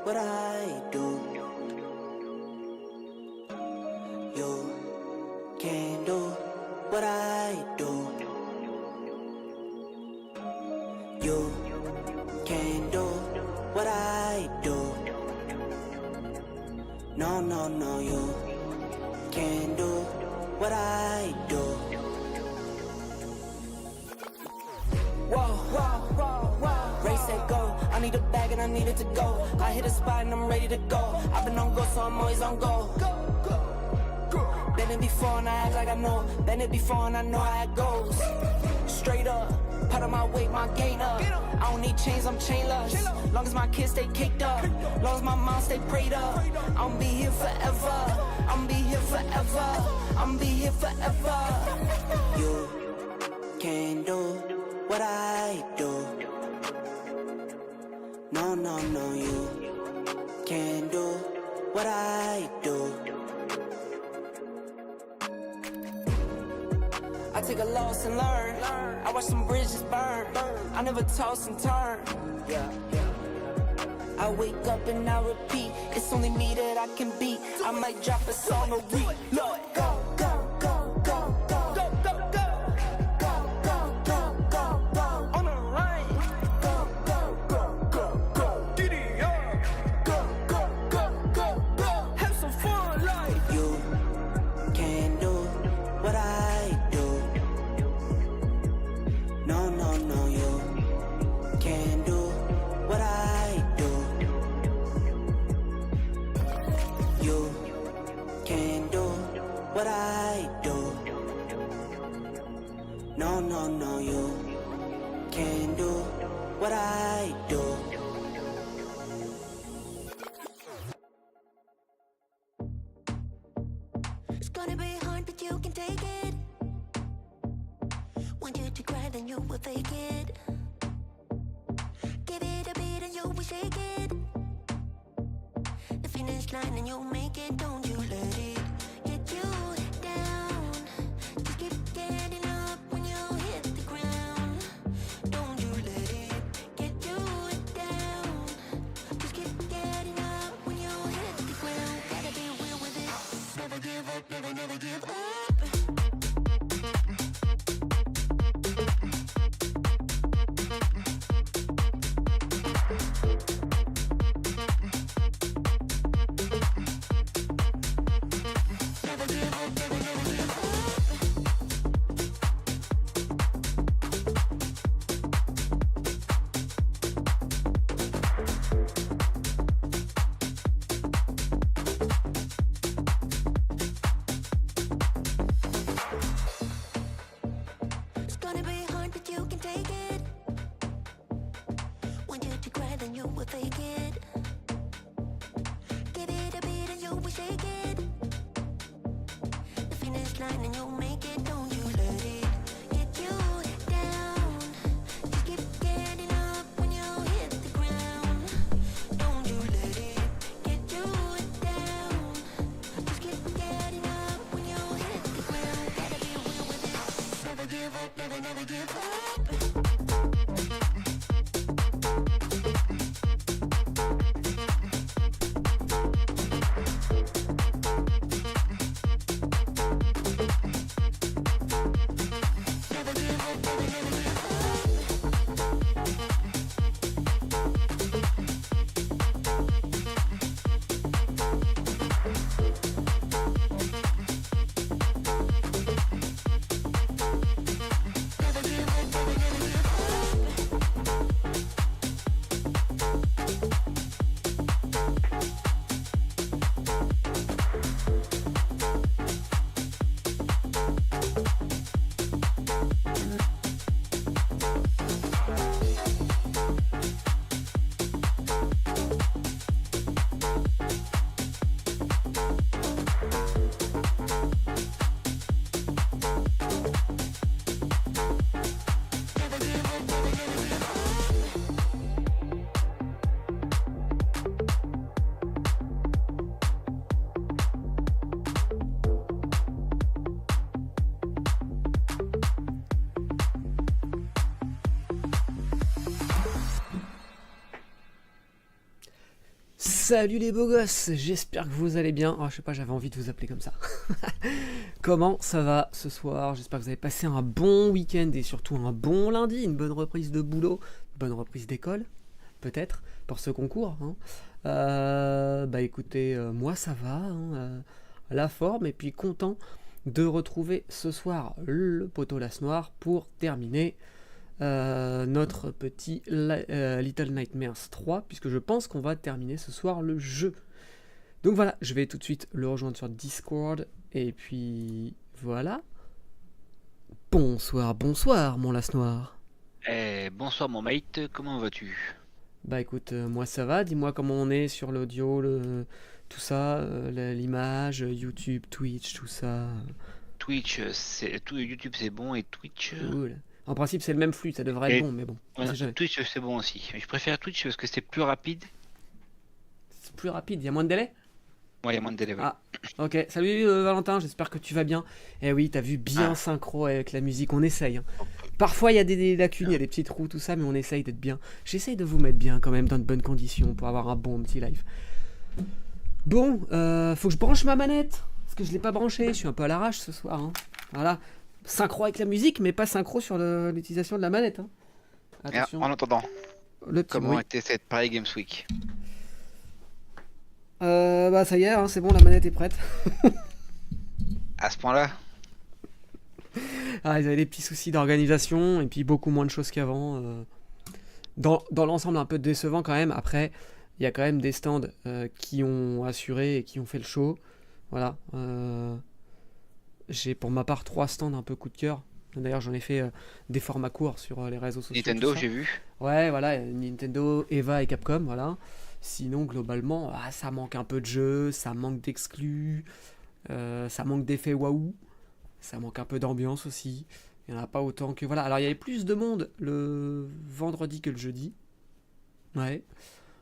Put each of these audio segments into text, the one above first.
what I do. You can't do what I do. You can't do what I do. No, no, no, you can't do what I do. Whoa, whoa, whoa, whoa. Race that go, I need a bag and I need it to go. I hit a spot and I'm ready to go. I've been on go, so I'm always on go. Been it before and I act like I know. Been it before and I know how it goes. Straight up, part of my weight, my gain up. I don't need chains, I'm chainless. Long as my kids stay caked up, long as my mom stay prayed up. I'ma be here forever, I'ma be here forever, I'ma be here forever. You can't do what I do. No, no, no, you can't do what I do. I take a loss and learn. I watch some bridges burn. I never toss and turn. I wake up and I repeat. It's only me that I can beat. I might drop a song or read. Look, go, go, go, go, go, go, go, go, go, go, go, go, go. On the line. Go, go, go, go, go. Giddy up. Go, go, go, go, go. Have some fun, like you can't do what I do. No, no, no, you can't do what I do. You can't do what I do. No, no, no, you can't do what I do. It's gonna be hard, but you can take it. Want you to cry, then you will fake it. Give it a beat and you will shake it. The finish line and you'll make it. Don't you let it get you down. Just keep getting up when you hit the ground. Don't you let it get you down. Just keep getting up when you hit the ground. Gotta be real with it. Never give up, never, never give up. It's gonna be hard, but you can take it. Want you to cry, then you will fake it. Give it a beat and you will shake it. The finish line and you'll make it. Don't you let it get you down. Just keep getting up when you hit the ground. Don't you let it get you down. Just keep getting up when you hit the ground. Gotta be real with it. Never give up, never, never give up. Never give up, never, never give up. Salut les beaux gosses, j'espère que vous allez bien. Oh, je sais pas, j'avais envie de vous appeler comme ça. Comment ça va ce soir? J'espère que vous avez passé un bon week-end et surtout un bon lundi, une bonne reprise de boulot, une bonne reprise d'école, peut-être, pour ce concours. Hein. Bah écoutez, moi ça va, hein, la forme, et puis content de retrouver ce soir le poteau Las Noire pour terminer notre petit Little Nightmares 3, puisque je pense qu'on va terminer ce soir le jeu. Donc voilà, je vais tout de suite le rejoindre sur Discord, et puis voilà. Bonsoir mon Las Noir. Bonsoir mon mate, comment vas-tu? Bah écoute, moi ça va, dis-moi comment on est sur l'audio, tout ça, l'image, YouTube, Twitch, tout ça. Twitch, YouTube c'est bon et Twitch. Cool. En principe, c'est le même flux, ça devrait être bon, mais bon, on Ouais, sait jamais. Twitch c'est bon aussi. Je préfère Twitch parce que c'est plus rapide. C'est plus rapide, il y a moins de délai. Ouais, il y a moins de délai. Ouais. Ah, ok. Salut Valentin, j'espère que tu vas bien. Eh oui, t'as vu bien synchro avec la musique, on essaye. Hein. Parfois, il y a des lacunes, il y a des petits trous, tout ça, mais on essaye d'être bien. J'essaye de vous mettre bien quand même, dans de bonnes conditions, pour avoir un bon petit live. Bon, faut que je branche ma manette, parce que je l'ai pas branchée, je suis un peu à l'arrache ce soir. Hein. Voilà. Synchro avec la musique, mais pas synchro sur l'utilisation de la manette. Hein. Attention. En attendant, Le petit comment bruit. était cette Paris Games Week? Bah ça y est, hein, c'est bon, la manette est prête. À ce point-là? Ah, ils avaient des petits soucis d'organisation et puis beaucoup moins de choses qu'avant. Dans l'ensemble, un peu décevant quand même. Après, il y a quand même des stands qui ont assuré et qui ont fait le show. Voilà. J'ai pour ma part 3 stands un peu coup de cœur. D'ailleurs, j'en ai fait des formats courts sur les réseaux sociaux. Nintendo, tout ça. j'ai vu. Ouais, voilà, Nintendo, Eva et Capcom, voilà. Sinon, globalement, ça manque un peu de jeux, ça manque d'exclus, ça manque d'effets waouh, ça manque un peu d'ambiance aussi. Il n'y en a pas autant que... Voilà, alors il y avait plus de monde le vendredi que le jeudi. Ouais.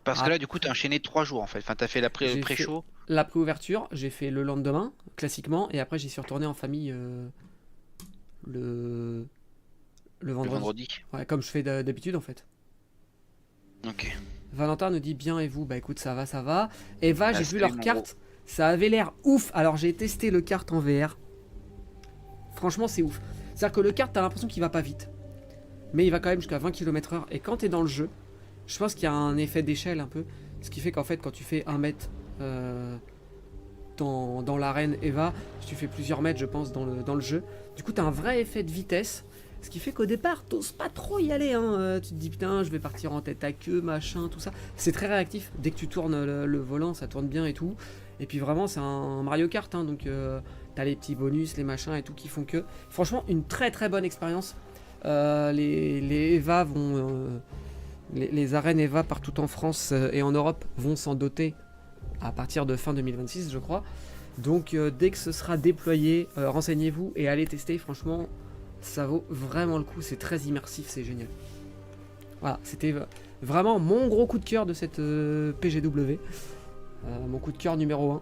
Parce que là, du coup, t'as enchaîné 3 jours en fait. Enfin, t'as fait la J'ai pré-show. La préouverture, j'ai fait le lendemain, classiquement, et après j'y suis retourné en famille le Le vendredi. vendredi. Ouais, comme je fais d'habitude en fait. Ok. Valentin nous dit bien et vous? Bah écoute, ça va, ça va. Eva, j'ai vu salut, leur mon carte, ça avait l'air ouf. Alors j'ai testé le kart en VR. Franchement, c'est ouf. C'est-à-dire que le kart, t'as l'impression qu'il va pas vite. Mais il va quand même jusqu'à 20 km/h. Et quand t'es dans le jeu, je pense qu'il y a un effet d'échelle un peu. Ce qui fait qu'en fait, quand tu fais 1 mètre dans l'arène Eva, tu fais plusieurs mètres, je pense, dans le jeu. Du coup, t'as un vrai effet de vitesse. Ce qui fait qu'au départ, t'oses pas trop y aller. Hein. Tu te dis, putain, je vais partir en tête à queue, machin, tout ça. C'est très réactif. Dès que tu tournes le volant, ça tourne bien et tout. Et puis vraiment, c'est un Mario Kart. Hein, donc, t'as les petits bonus, les machins et tout qui font que... Franchement, une très très bonne expérience. Les Eva vont... les arènes Eva partout en France et en Europe vont s'en doter à partir de fin 2026, je crois. Donc, dès que ce sera déployé, renseignez-vous et allez tester. Franchement... ça vaut vraiment le coup, c'est très immersif, c'est génial. Voilà, c'était vraiment mon gros coup de cœur de cette PGW. Mon coup de cœur numéro 1.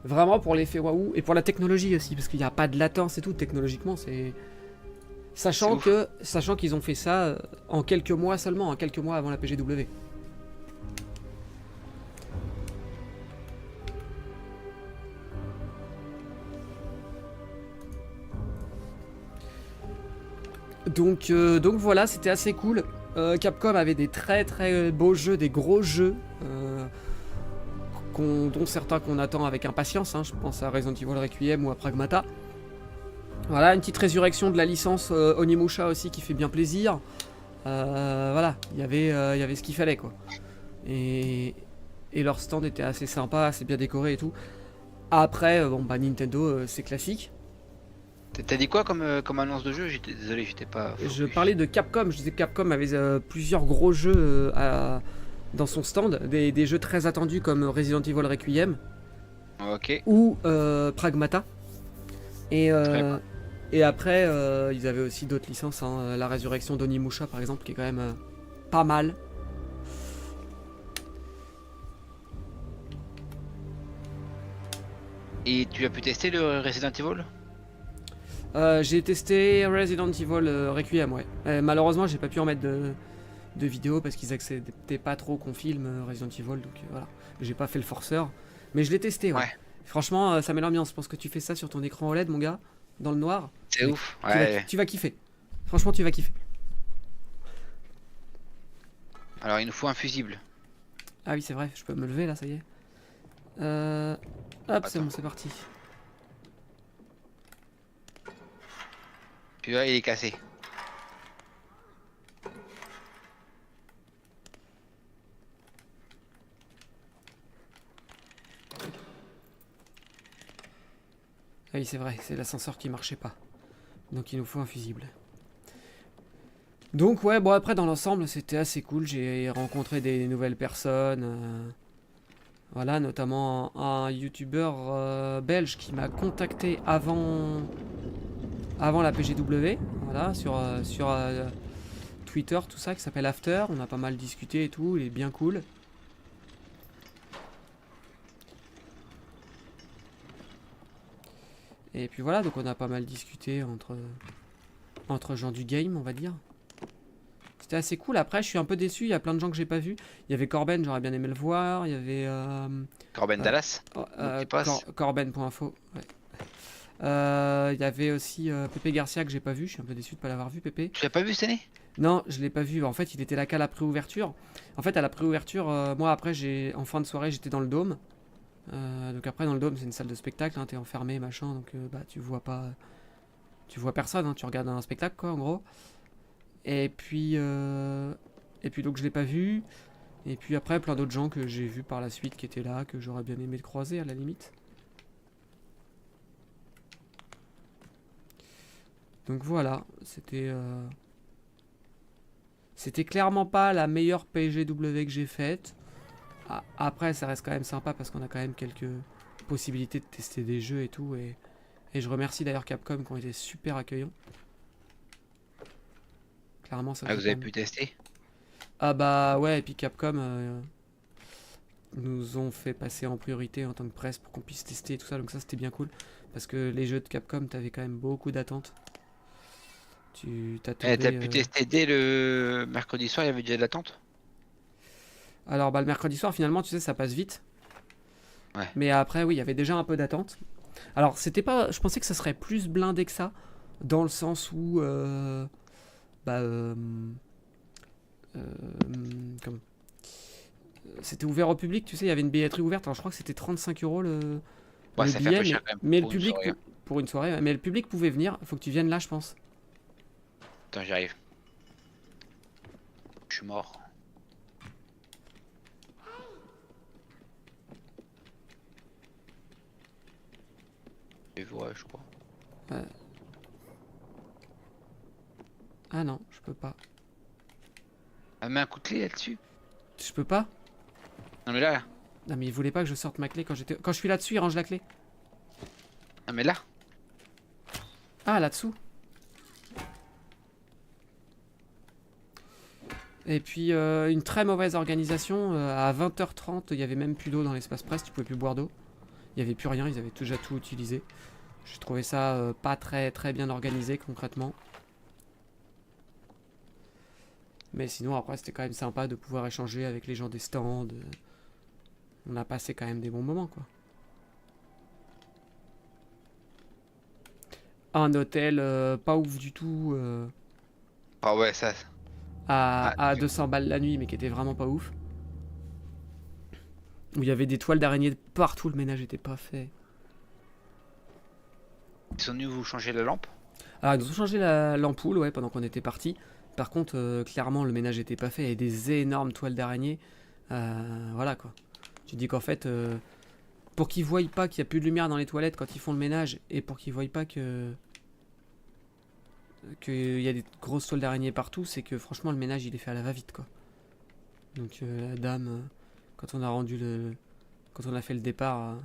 Vraiment pour l'effet waouh et pour la technologie aussi, parce qu'il n'y a pas de latence et tout, technologiquement, c'est... Sachant qu'ils ont fait ça en quelques mois seulement, en quelques mois avant la PGW. Donc voilà, c'était assez cool. Capcom avait des très très beaux jeux, des gros jeux, dont certains qu'on attend avec impatience. Hein. Je pense à Resident Evil Requiem ou à Pragmata. Voilà, une petite résurrection de la licence Onimusha aussi qui fait bien plaisir. Voilà, il y avait ce qu'il fallait quoi. Et leur stand était assez sympa, assez bien décoré et tout. Après, bon bah Nintendo, c'est classique. T'as dit quoi comme annonce de jeu? Désolé, j'étais pas focus. Je parlais de Capcom, je disais que Capcom avait plusieurs gros jeux dans son stand, des jeux très attendus comme Resident Evil Requiem Ok. ou Pragmata. Et après, ils avaient aussi d'autres licences, hein, la résurrection d'Onimusha par exemple, qui est quand même pas mal. Et tu as pu tester le Resident Evil? J'ai testé Resident Evil Requiem, ouais. Malheureusement, j'ai pas pu en mettre de vidéos parce qu'ils acceptaient pas trop qu'on filme Resident Evil, donc voilà. J'ai pas fait le forceur, mais je l'ai testé, ouais. Ouais. Franchement, ça met l'ambiance. Je pense que tu fais ça sur ton écran OLED, mon gars, dans le noir. C'est ouf. Tu vas, Ouais. tu vas kiffer. Franchement, tu vas kiffer. Alors il nous faut un fusible. Ah oui, c'est vrai, je peux me lever là, ça y est. Hop, c'est Attends. bon, c'est parti. Puis là il est cassé. Ah oui, c'est vrai, c'est l'ascenseur qui marchait pas. Donc il nous faut un fusible. Donc ouais, bon après dans l'ensemble c'était assez cool, j'ai rencontré des nouvelles personnes. Voilà, notamment un youtubeur belge qui m'a contacté avant la PGW, voilà, sur Twitter, tout ça, qui s'appelle After. On a pas mal discuté et tout, il est bien cool. Et puis voilà, donc on a pas mal discuté entre gens du game, on va dire. C'était assez cool. Après, je suis un peu déçu, il y a plein de gens que j'ai pas vus. Il y avait Corben, j'aurais bien aimé le voir. Il y avait Corben Dallas. Qui passe. Corben.info. Ouais. Il y avait aussi Pépé Garcia que j'ai pas vu. Je suis un peu déçu de pas l'avoir vu, Pépé. Tu l'as pas vu cette année? Non, je l'ai pas vu. En fait, il était là qu'à la préouverture. En fait, à la préouverture, moi après, en fin de soirée, j'étais dans le dôme. Donc après, dans le dôme, c'est une salle de spectacle. Hein, t'es enfermé, machin. Donc bah, tu vois pas, tu vois personne. Hein, tu regardes un spectacle, quoi, en gros. Et puis donc je l'ai pas vu. Et puis après, plein d'autres gens que j'ai vus par la suite qui étaient là, que j'aurais bien aimé le croiser à la limite. Donc voilà, c'était clairement pas la meilleure PGW que j'ai faite. Après, ça reste quand même sympa parce qu'on a quand même quelques possibilités de tester des jeux et tout. Et je remercie d'ailleurs Capcom qui ont été super accueillants. Clairement, ça Ah, vous avez pu tester? Ah bah ouais, et puis Capcom nous ont fait passer en priorité en tant que presse pour qu'on puisse tester et tout ça, donc ça c'était bien cool. Parce que les jeux de Capcom, t'avais quand même beaucoup d'attentes. T'as pu tester dès le mercredi soir, il y avait déjà de l'attente? Alors bah le mercredi soir, finalement, tu sais, ça passe vite. Ouais. Mais après, oui, il y avait déjà un peu d'attente. Alors c'était pas... Je pensais que ça serait plus blindé que ça, dans le sens où... comment c'était ouvert au public, tu sais, il y avait une billetterie ouverte. Alors je crois que c'était 35 € le Ouais, ça fait un billet, peu cher quand même mais le pour une public soirée. pour une soirée, mais le public pouvait venir. Il faut que tu viennes là, je pense. Attends, j'arrive. Je suis mort. Et voilà, je crois. Ah non, je peux pas. Ah, mets un coup de clé là-dessus. Je peux pas. Non mais là. Non mais il voulait pas que je sorte ma clé quand je suis là-dessus, il range la clé. Non mais là. Ah, là-dessous. Et puis une très mauvaise organisation. À 20h30, il y avait même plus d'eau dans l'espace presse, tu pouvais plus boire d'eau. Il y avait plus rien, ils avaient déjà tout utilisé. J'ai trouvé ça pas très bien organisé concrètement. Mais sinon après c'était quand même sympa de pouvoir échanger avec les gens des stands. On a passé quand même des bons moments, quoi. Un hôtel pas ouf du tout. Ah ouais, ça. À 200 balles la nuit, mais qui était vraiment pas ouf. Où il y avait des toiles d'araignée partout, le ménage était pas fait. Ils sont venus vous changer la lampe? Alors ils nous ont changé l'ampoule, ouais, pendant qu'on était parti. Par contre, clairement, le ménage était pas fait. Il y avait des énormes toiles d'araignée. Voilà, quoi. Tu dis qu'en fait, pour qu'ils voient pas qu'il y a plus de lumière dans les toilettes quand ils font le ménage, et pour qu'ils voient pas qu'il y a des grosses toiles d'araignée partout, c'est que franchement le ménage il est fait à la va-vite, quoi. Donc la dame, quand on a fait le départ,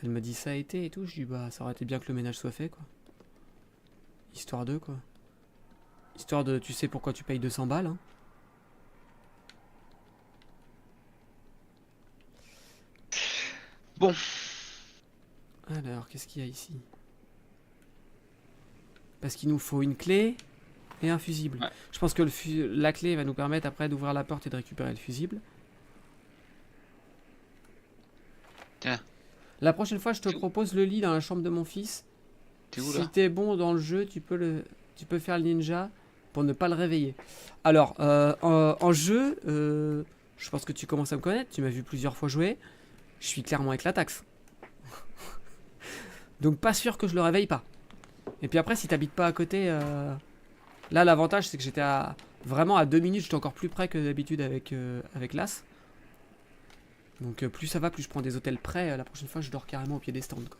elle me dit ça a été et tout. Je dis bah ça aurait été bien que le ménage soit fait, quoi. Histoire de, quoi. Histoire de, tu sais pourquoi tu payes 200 balles, hein. Bon. Alors, qu'est-ce qu'il y a ici? Parce qu'il nous faut une clé, et un fusible. Ouais. Je pense que la clé va nous permettre après d'ouvrir la porte et de récupérer le fusible. Tiens. La prochaine fois, je te propose le lit dans la chambre de mon fils. T'es où Si là? t'es bon dans le jeu, tu peux faire le ninja pour ne pas le réveiller. Alors, en jeu, je pense que tu commences à me connaître. Tu m'as vu plusieurs fois jouer. Je suis clairement avec la taxe. Donc pas sûr que je le réveille pas. Et puis après, si t'habites pas à côté... Là, l'avantage, c'est que j'étais vraiment à 2 minutes. J'étais encore plus près que d'habitude avec l'As. Donc plus ça va, plus je prends des hôtels près. La prochaine fois, je dors carrément au pied des stands, quoi.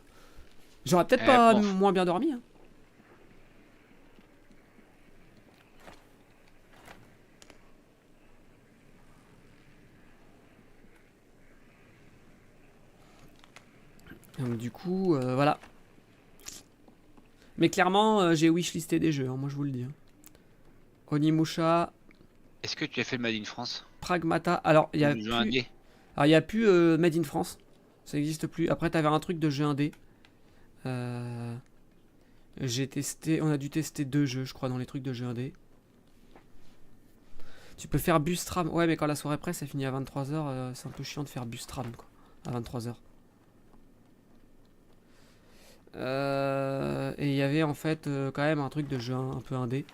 J'aurais peut-être pas moins bien dormi. Hein. Donc du coup, voilà. Mais clairement, j'ai wishlisté des jeux, hein, moi je vous le dis. Hein. Onimusha, Est-ce que tu as fait le Made in France? Pragmata. Alors, il y a Le jeu indé. plus Made in France. Ça n'existe plus. Après, t'avais un truc de jeu indé. J'ai testé, on a dû tester 2 jeux, je crois, dans les trucs de jeu indé. Tu peux faire bus tram. Ouais, mais quand la soirée presse, ça finit à 23h, c'est un peu chiant de faire bus tram, quoi. À 23h. Et il y avait en fait quand même un truc de jeu un peu indé.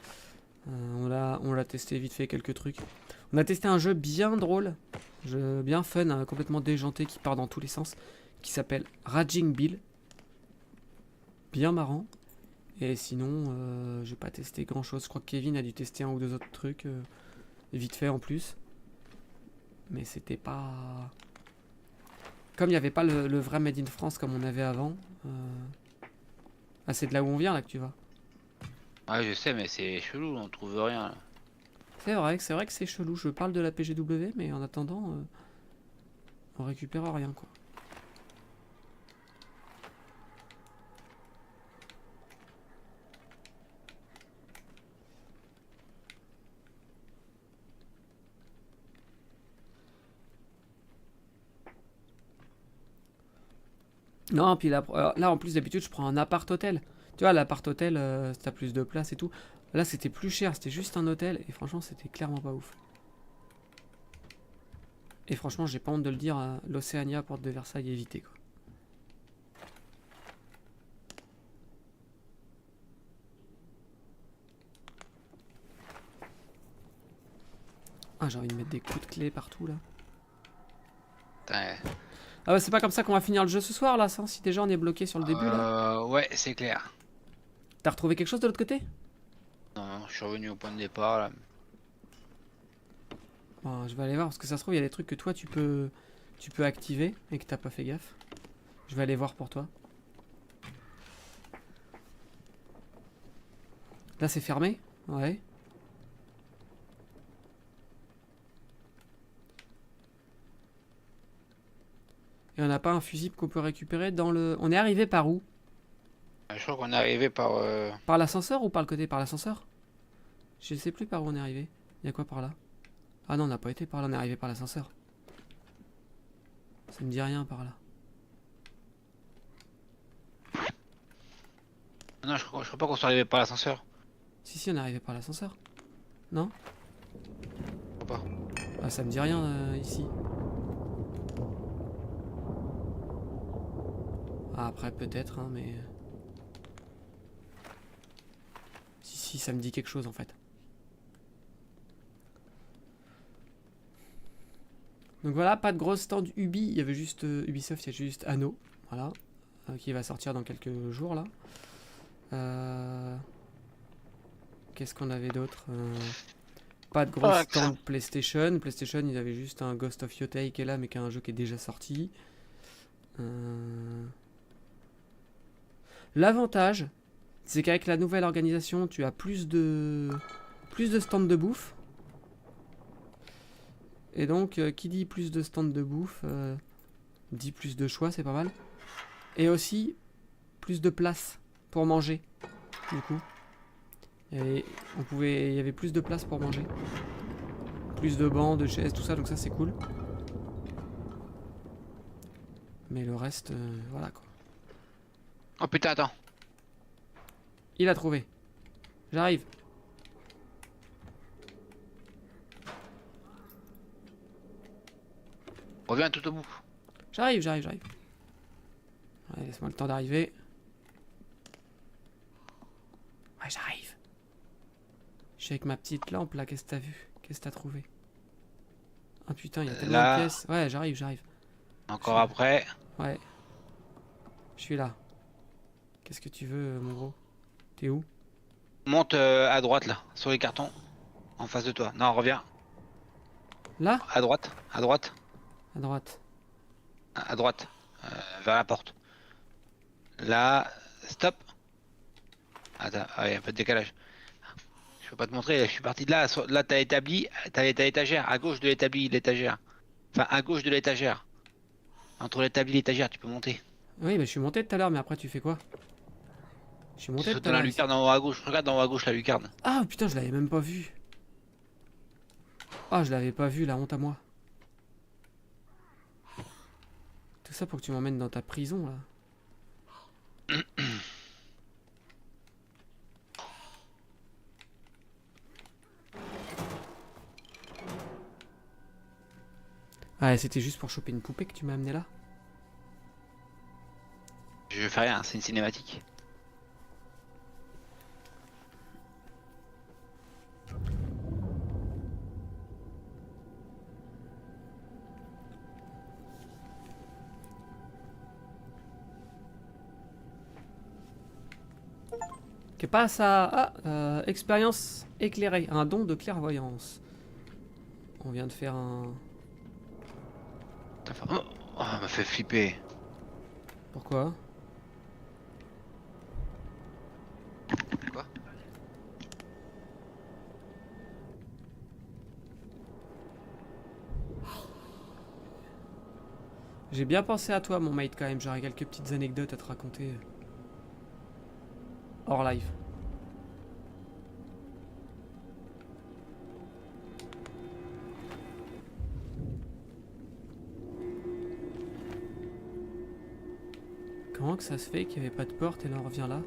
On l'a testé vite fait quelques trucs. On a testé un jeu bien drôle, bien fun, hein, complètement déjanté, qui part dans tous les sens, qui s'appelle Raging Bill. Bien marrant. Et sinon, j'ai pas testé grand chose. Je crois que Kevin a dû tester 1 ou 2 autres trucs, vite fait en plus. Mais c'était pas... Comme il n'y avait pas le vrai Made in France comme on avait avant. Ah, c'est de là où on vient là que tu vas. Ouais, je sais, mais c'est chelou, on trouve rien là. C'est vrai que c'est chelou. Je parle de la PGW, mais en attendant, on récupère rien, quoi. Non, puis là, en plus d'habitude, je prends un appart-hôtel. Tu vois, l'appart-hôtel, t'as plus de place et tout. Là, c'était plus cher, c'était juste un hôtel. Et franchement, c'était clairement pas ouf. Et franchement, j'ai pas honte de le dire, l'Océania, porte de Versailles, évité, quoi. Ah, j'ai envie de mettre des coups de clé partout, là. Putain, Ah bah, c'est pas comme ça qu'on va finir le jeu ce soir, là, ça, si déjà on est bloqué sur le début, là. ouais, c'est clair. T'as retrouvé quelque chose de l'autre côté? Non, je suis revenu au point de départ là. Bon, je vais aller voir, parce que ça se trouve, il y a des trucs que toi, tu peux activer, et que t'as pas fait gaffe. Je vais aller voir pour toi. Là, c'est fermé? Ouais. Et on n'a pas un fusible qu'on peut récupérer dans le... On est arrivé par où? Je crois qu'on est arrivé par... Par l'ascenseur ou par le côté? Par l'ascenseur? Je sais plus par où on est arrivé. Il y a quoi par là? Ah non, on n'a pas été par là, on est arrivé par l'ascenseur. Ça me dit rien par là. Non, je crois pas qu'on soit arrivé par l'ascenseur. Si, on est arrivé par l'ascenseur. Non? Je crois pas. Ah, ça me dit rien ici. Ah, après, peut-être, hein, mais... Si, ça me dit quelque chose, en fait. Donc voilà, pas de gros stand Ubi. Il y avait juste Ubisoft, il y a juste Anno. Voilà. Qui va sortir dans quelques jours, là. Qu'est-ce qu'on avait d'autre? Pas de gros stand PlayStation. PlayStation, ils avaient juste un Ghost of Yotei qui est là, mais qui est un jeu qui est déjà sorti. L'avantage, c'est qu'avec la nouvelle organisation, tu as plus de stands de bouffe. Et donc, qui dit plus de stands de bouffe, dit plus de choix, c'est pas mal. Et aussi, plus de place pour manger, du coup. Il y avait plus de place pour manger. Plus de bancs, de chaises, tout ça, donc ça c'est cool. Mais le reste, voilà quoi. Oh putain, attends. Il a trouvé. J'arrive. Reviens tout au bout. J'arrive. Ouais, laisse-moi le temps d'arriver. Ouais, j'arrive. Je suis avec ma petite lampe là, qu'est-ce que t'as vu? Qu'est-ce que t'as trouvé? Ah putain, il y a tellement Là. de pièces. Ouais, j'arrive. Encore après. Ouais. Je suis là. Qu'est-ce que tu veux, mon gros? T'es où? Monte à droite là, sur les cartons. En face de toi. Non, reviens. Là? À droite. À droite. À droite. Vers la porte. Là. Stop. Attends, il y a un peu de décalage. Je peux pas te montrer, je suis parti de là. Là, t'as établi. T'as l'étagère. À gauche de l'établi, l'étagère. Enfin, à gauche de l'étagère. Entre l'établi et l'étagère, tu peux monter. Oui, mais je suis monté tout à l'heure, mais après tu fais quoi? Je suis Tu monté sautes tout à dans la l'heure. lucarne en haut à gauche. Regarde en haut à gauche la lucarne. Ah putain, je l'avais même pas vu. Ah, je l'avais pas vu, la honte à moi. Tout ça pour que tu m'emmènes dans ta prison là. Ouais, c'était juste pour choper une poupée que tu m'as amené là. Je fais rien, c'est une cinématique. Que passe à expérience éclairée, un don de clairvoyance. On vient de faire un... Oh, elle m'a fait flipper. Pourquoi? Quoi? J'ai bien pensé à toi, mon mate, quand même. J'aurais quelques petites anecdotes à te raconter. Hors live. Comment que ça se fait qu'il n'y avait pas de porte et là on revient là?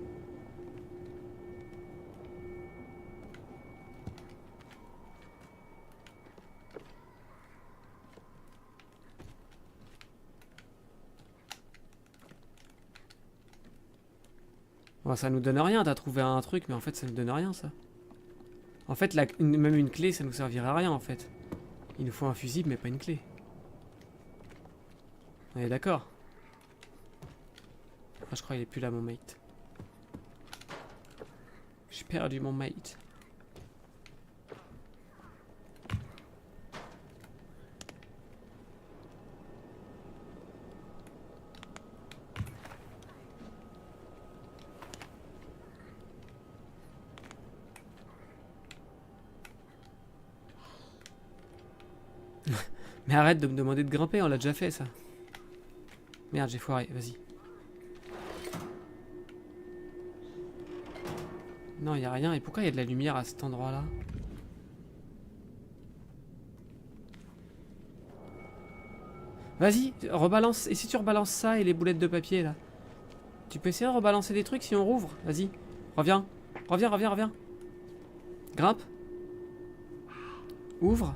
Bon, ça nous donne rien, t'as trouvé un truc, mais en fait ça nous donne rien ça. En fait, même une clé ça nous servirait à rien en fait. Il nous faut un fusible mais pas une clé. On est d'accord? Ah, je crois qu'il est plus là mon mate. J'ai perdu mon mate. Mais arrête de me demander de grimper, on l'a déjà fait ça. Merde, j'ai foiré, vas-y. Non, il y a rien. Et pourquoi il y a de la lumière à cet endroit-là? Vas-y, rebalance. Et si tu rebalances ça et les boulettes de papier là? Tu peux essayer de rebalancer des trucs si on rouvre? Vas-y, reviens. Reviens. Grimpe. Ouvre.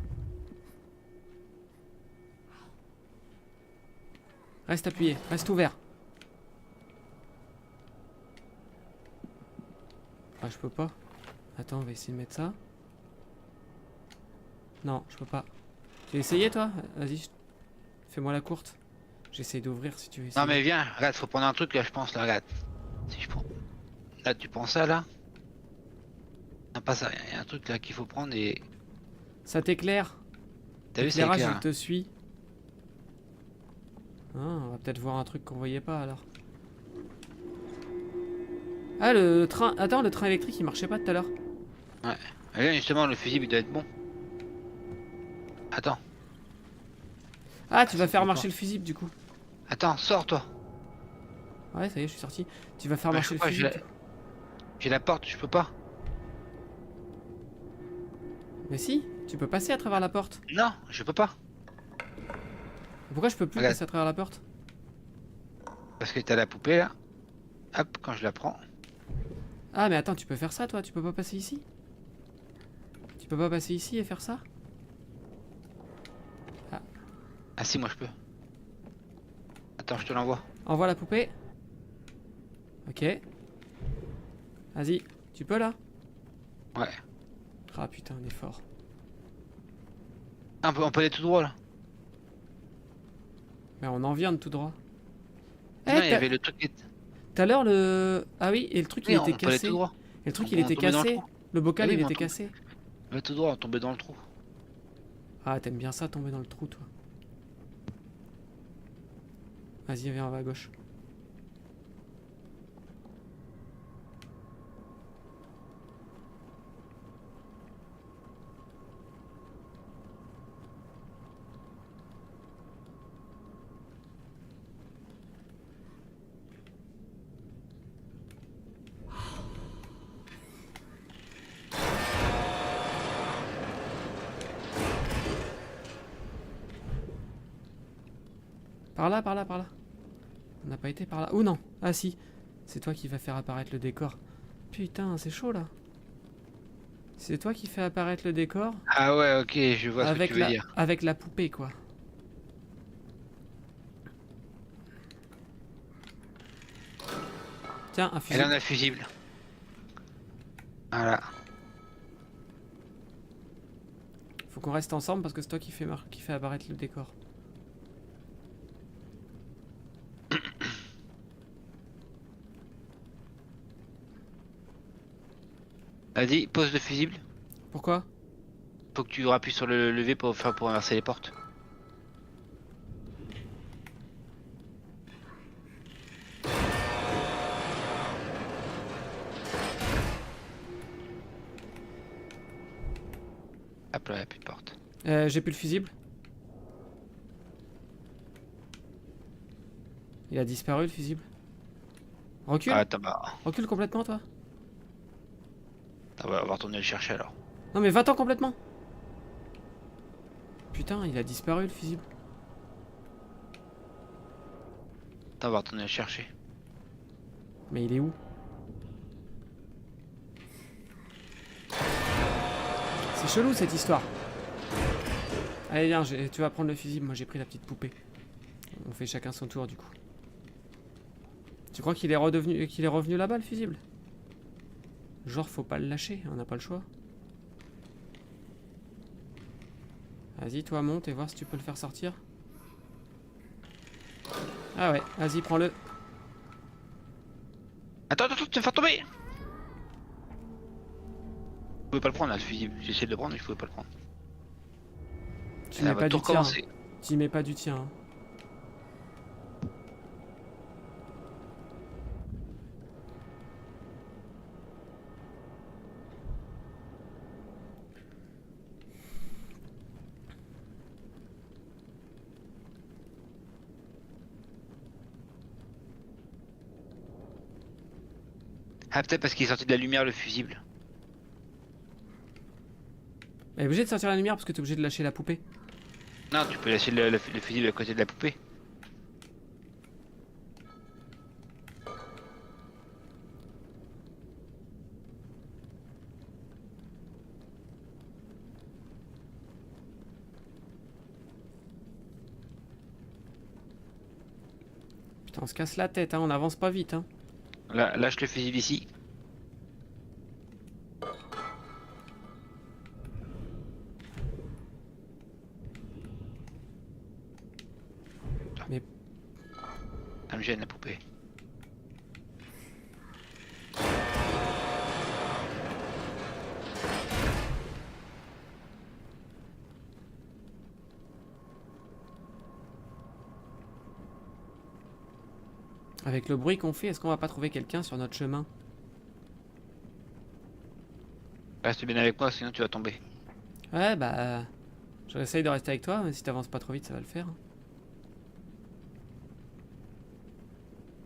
Reste appuyé, reste ouvert. Ah, je peux pas. Attends, on va essayer de mettre ça. Non, je peux pas. Tu veux essayer toi? Vas-y, fais-moi la courte. J'essaye d'ouvrir si tu veux essayer. Non mais viens, regarde, faut prendre un truc là, je pense, là, regarde. Si je prends... Là, tu prends ça, là? Non, pas ça, il y a un truc là qu'il faut prendre et... Ça t'éclaire? T'as vu, c'est Éclairage, clair. je te suis. Ah, on va peut-être voir un truc qu'on voyait pas alors. Ah, le train... Attends, le train électrique il marchait pas tout à l'heure. Ouais. Et là, justement, le fusible il doit être bon. Attends. Ah, tu vas faire c'est marcher bon. le fusible du coup. Attends, sors toi. Ouais, ça y est, je suis sorti. Tu vas faire Ouais, marcher je le crois que fusible. j'ai la porte, je peux pas. Mais si, tu peux passer à travers la porte. Non, je peux pas. Pourquoi je peux plus Regarde. passer à travers la porte? Parce que t'as la poupée là. Hop, quand je la prends. Ah, mais attends, tu peux faire ça toi? Tu peux pas passer ici? Tu peux pas passer ici et faire ça? Ah si, moi je peux. Attends, je te l'envoie. Envoie la poupée. Ok. Vas-y, tu peux là? Ouais. Ah putain, on est fort. Ah, on peut aller tout droit là. Mais on en vient de tout droit. Eh, Non, il y avait le truc qui était. tout à l'heure le... Ah oui, et le truc il Oui, était on peut aller cassé. tout droit. Et le truc On- il on était tombait dans le cassé. trou. Le bocal Oui, il mais on était tombe. cassé. On va tout droit, on tombait dans le trou. Ah, t'aimes bien ça, tomber dans le trou, toi. Vas-y, viens, on va à gauche. Par là, par là, par là. On n'a pas été par là. Ou non. Ah si. C'est toi qui vas faire apparaître le décor. Putain, c'est chaud là. C'est toi qui fais apparaître le décor Ah ouais, ok, je vois ce que avec tu veux la dire. avec la poupée quoi. Tiens, un Et fusil. là, on a le fusible. Voilà. Faut qu'on reste ensemble parce que c'est toi qui fait apparaître le décor. Vas-y, pose le fusible. Pourquoi? Faut que tu appuies sur le lever pour inverser les portes. Hop là, il n'y a plus de porte. J'ai plus le fusible. Il a disparu le fusible. Recule. Ah, attends, bah, Recule complètement toi. on va retourner le chercher alors. Non mais va-t'en complètement. Putain, il a disparu le fusible. Attends, on va retourner le chercher. Mais il est où? C'est chelou cette histoire. Allez viens, tu vas prendre le fusible, moi j'ai pris la petite poupée. On fait chacun son tour du coup. Tu crois qu'il est revenu là-bas le fusible? Genre faut pas le lâcher, on n'a pas le choix. Vas-y toi monte et voir si tu peux le faire sortir. Ah ouais, vas-y prends-le. Attends, tu vas faire tomber! Je pouvais pas le prendre là, le fusible. J'ai essayé de le prendre mais je pouvais pas le prendre. Tu Ça mets va pas tout du tien. recommencer. Tu mets pas du tien. Hein. Ah, peut-être parce qu'il est sorti de la lumière le fusible. Elle est obligée de sortir la lumière parce que t'es obligé de lâcher la poupée. Non, tu peux laisser le fusible à côté de la poupée. Putain, on se casse la tête, hein, on avance pas vite. Hein. Là, lâche le fusible ici. Mais Ça me gêne la poupée. avec le bruit qu'on fait, est-ce qu'on va pas trouver quelqu'un sur notre chemin? Reste bien avec moi, sinon tu vas tomber. Ouais, bah... J'essaye de rester avec toi, mais si t'avances pas trop vite, ça va le faire.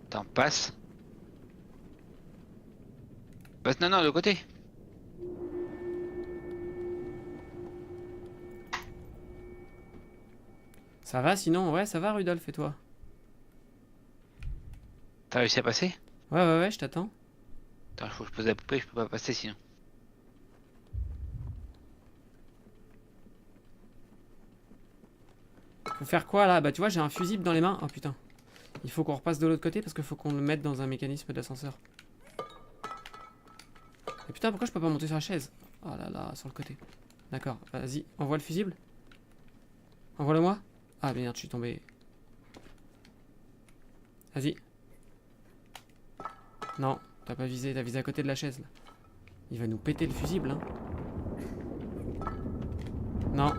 Attends, passe. Passe, non, de côté. Ça va sinon? Ouais, ça va Rudolf et toi? T'as réussi à passer? Ouais, je t'attends. Attends, faut que je pose la poupée, je peux pas passer sinon. Faut faire quoi là? Bah tu vois, j'ai un fusible dans les mains. Oh putain. Il faut qu'on repasse de l'autre côté parce qu'il faut qu'on le mette dans un mécanisme d'ascenseur. Et putain, pourquoi je peux pas monter sur la chaise? Oh là là, sur le côté. D'accord, vas-y, envoie le fusible. Envoie-le-moi. Ah merde, je suis tombé. Vas-y. Non, t'as pas visé, t'as visé à côté de la chaise là. Il va nous péter le fusible, hein. Non.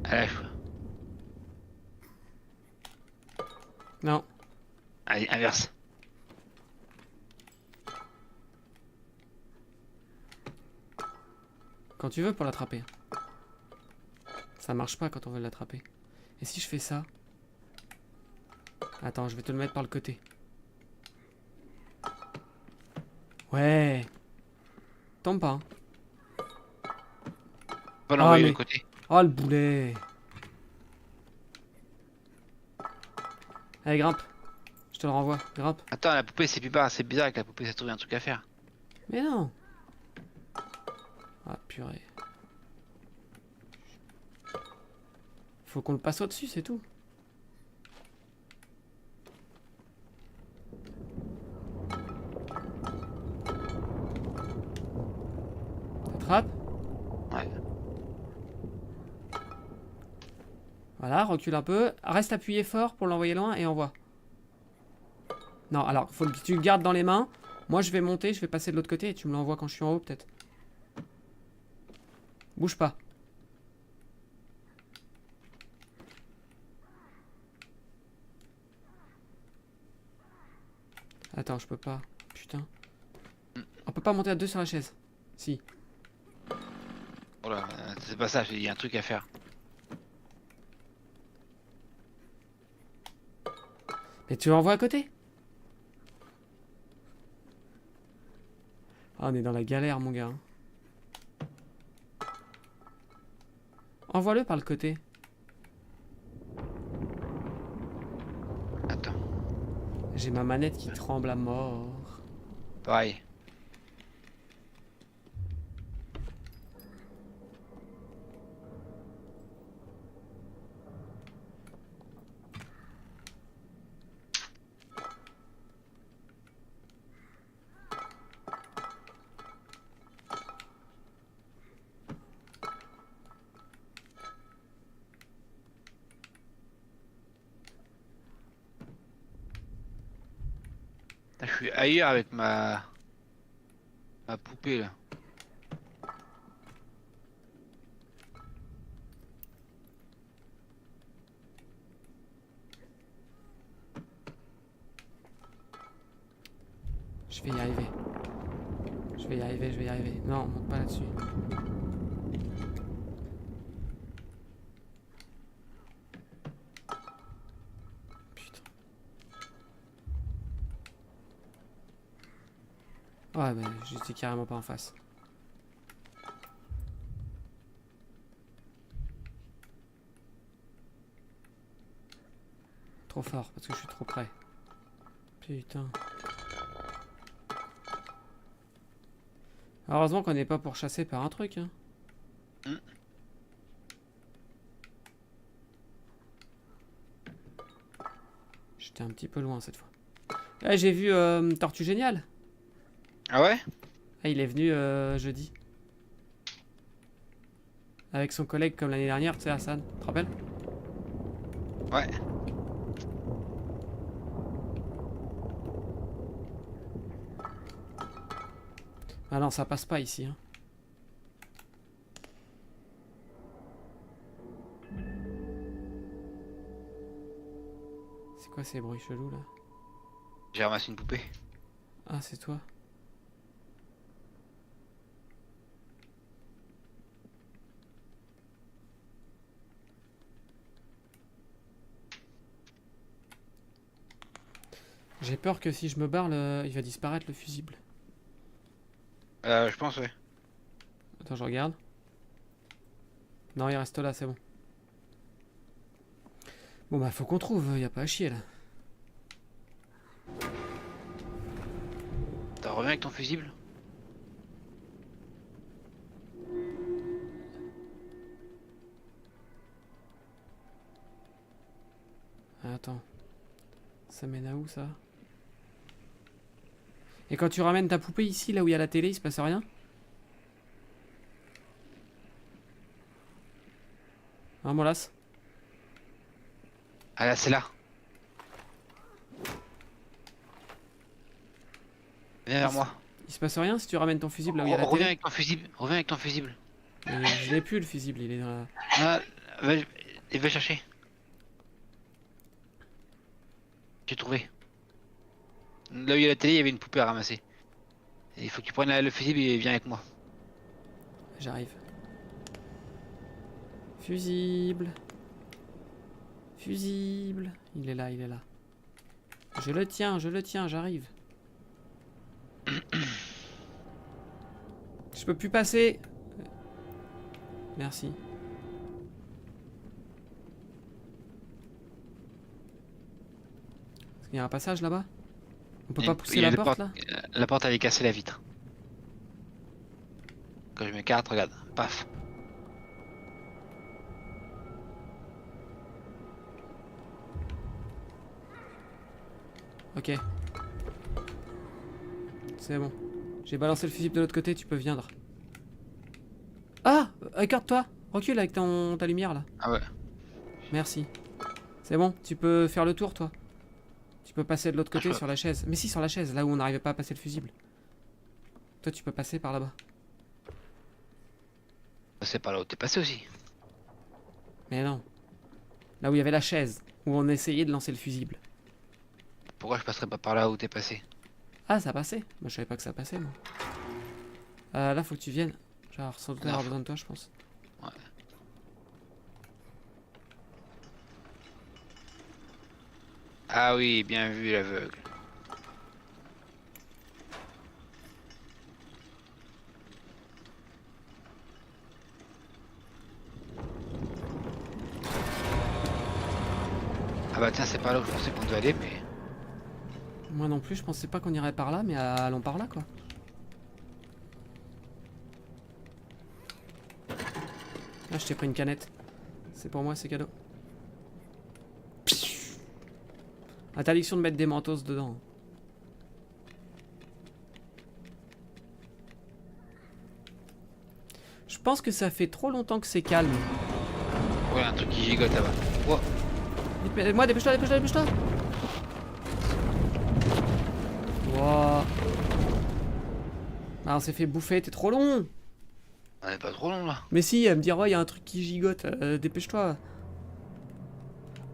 Allez, Non. allez, inverse. Quand tu veux pour l'attraper. Ça marche pas quand on veut l'attraper. Et si je fais ça? Attends, je vais te le mettre par le côté. Ouais. Tombe pas. Hein. Pas l'envoyer mais- de côté. Oh le boulet. Allez, grimpe. Je te le renvoie. Grimpe. Attends, la poupée c'est plus bas, c'est bizarre avec la poupée, ça trouve un truc à faire. Mais non. Ah purée. Faut qu'on le passe au-dessus, c'est tout. T'attrapes? Ouais. Voilà, recule un peu. Reste appuyé fort pour l'envoyer loin et envoie. Non, alors, faut que tu le gardes dans les mains. Moi, je vais monter, je vais passer de l'autre côté et tu me l'envoies quand je suis en haut, peut-être. Bouge pas. Attends, je peux pas. Putain. On peut pas monter à deux sur la chaise. Si. Oh là, c'est pas ça, il y a un truc à faire. Mais tu l'envoies à côté. Ah, on est dans la galère, mon gars. Envoie-le par le côté. Attends, J'ai ma manette qui tremble à mort. pareil. Putain, je suis ailleurs avec ma poupée là. Je vais y arriver. Je vais y arriver, je vais y arriver. Non, monte pas là-dessus. Putain. Ouais, mais j'étais carrément pas en face. Trop fort, parce que je suis trop près. Putain. Heureusement qu'on n'est pas pourchassé par un truc, hein. Mm. J'étais un petit peu loin cette fois. Ah, j'ai vu Tortue Géniale. Ah ouais? Ah, il est venu jeudi. Avec son collègue comme l'année dernière, tu sais, Hassan. Tu te rappelles? Ouais. Ah non, ça passe pas ici, hein. C'est quoi ces bruits chelous là? J'ai ramassé une poupée. Ah, c'est toi. J'ai peur que si je me barre, il va disparaître le fusible. Je pense, ouais. Attends, je regarde. Non, il reste là, c'est bon. Bon bah faut qu'on trouve, y a pas à chier là. T'en reviens avec ton fusible? attends. Ça mène à où ça? Et quand tu ramènes ta poupée ici, là où il y a la télé, il se passe rien? Hein, Molas? Ah là, c'est là. Viens vers moi. Il se passe rien si tu ramènes ton fusible là où il y a la Reviens télé? avec ton fusible. Reviens avec ton fusible. Mais je l'ai plus le fusible, il est dans la... Ah, va chercher. J'ai trouvé. Là où il y a la télé, il y avait une poupée à ramasser. Et il faut que tu prennes le fusible et viens avec moi. J'arrive. Fusible. Fusible. Il est là, il est là. Je le tiens, j'arrive. Je peux plus passer. Merci. Est-ce qu'il y a un passage là-bas? On peut pas pousser la porte là? La porte elle est cassée, la vitre. Quand je m'écarte, regarde, paf. Ok. C'est bon. J'ai balancé le fusible de l'autre côté, tu peux viendre. Ah! Écarte-toi! Recule avec ta lumière là. Ah ouais. Merci. C'est bon, tu peux faire le tour toi. Tu peux passer de l'autre côté sur la chaise. Mais si, sur la chaise, là où on n'arrivait pas à passer le fusible. Toi, tu peux passer par là-bas. C'est par là où t'es passé aussi. Mais non. Là où il y avait la chaise, où on essayait de lancer le fusible. Pourquoi je passerais pas par là où t'es passé? Ah, ça passait. Moi, je savais pas que ça passait, moi. Là, faut que tu viennes. Genre, sans doute avoir besoin de toi, je pense. Ouais. Ah oui, bien vu l'aveugle. Ah bah tiens, c'est pas là où je pensais qu'on devait aller, mais... Moi non plus, je pensais pas qu'on irait par là, mais allons par là, quoi. Là, je t'ai pris une canette. C'est pour moi, c'est cadeau. Interdiction de mettre des mentos dedans. Je pense que ça fait trop longtemps que c'est calme. Ouais, un truc qui gigote là-bas. Oh. Moi, dépêche-toi, dépêche-toi, dépêche-toi. Wow. Ah, on s'est fait bouffer, t'es trop long. On est pas trop long là. Mais si, elle me dira, il y a un truc qui gigote, dépêche-toi.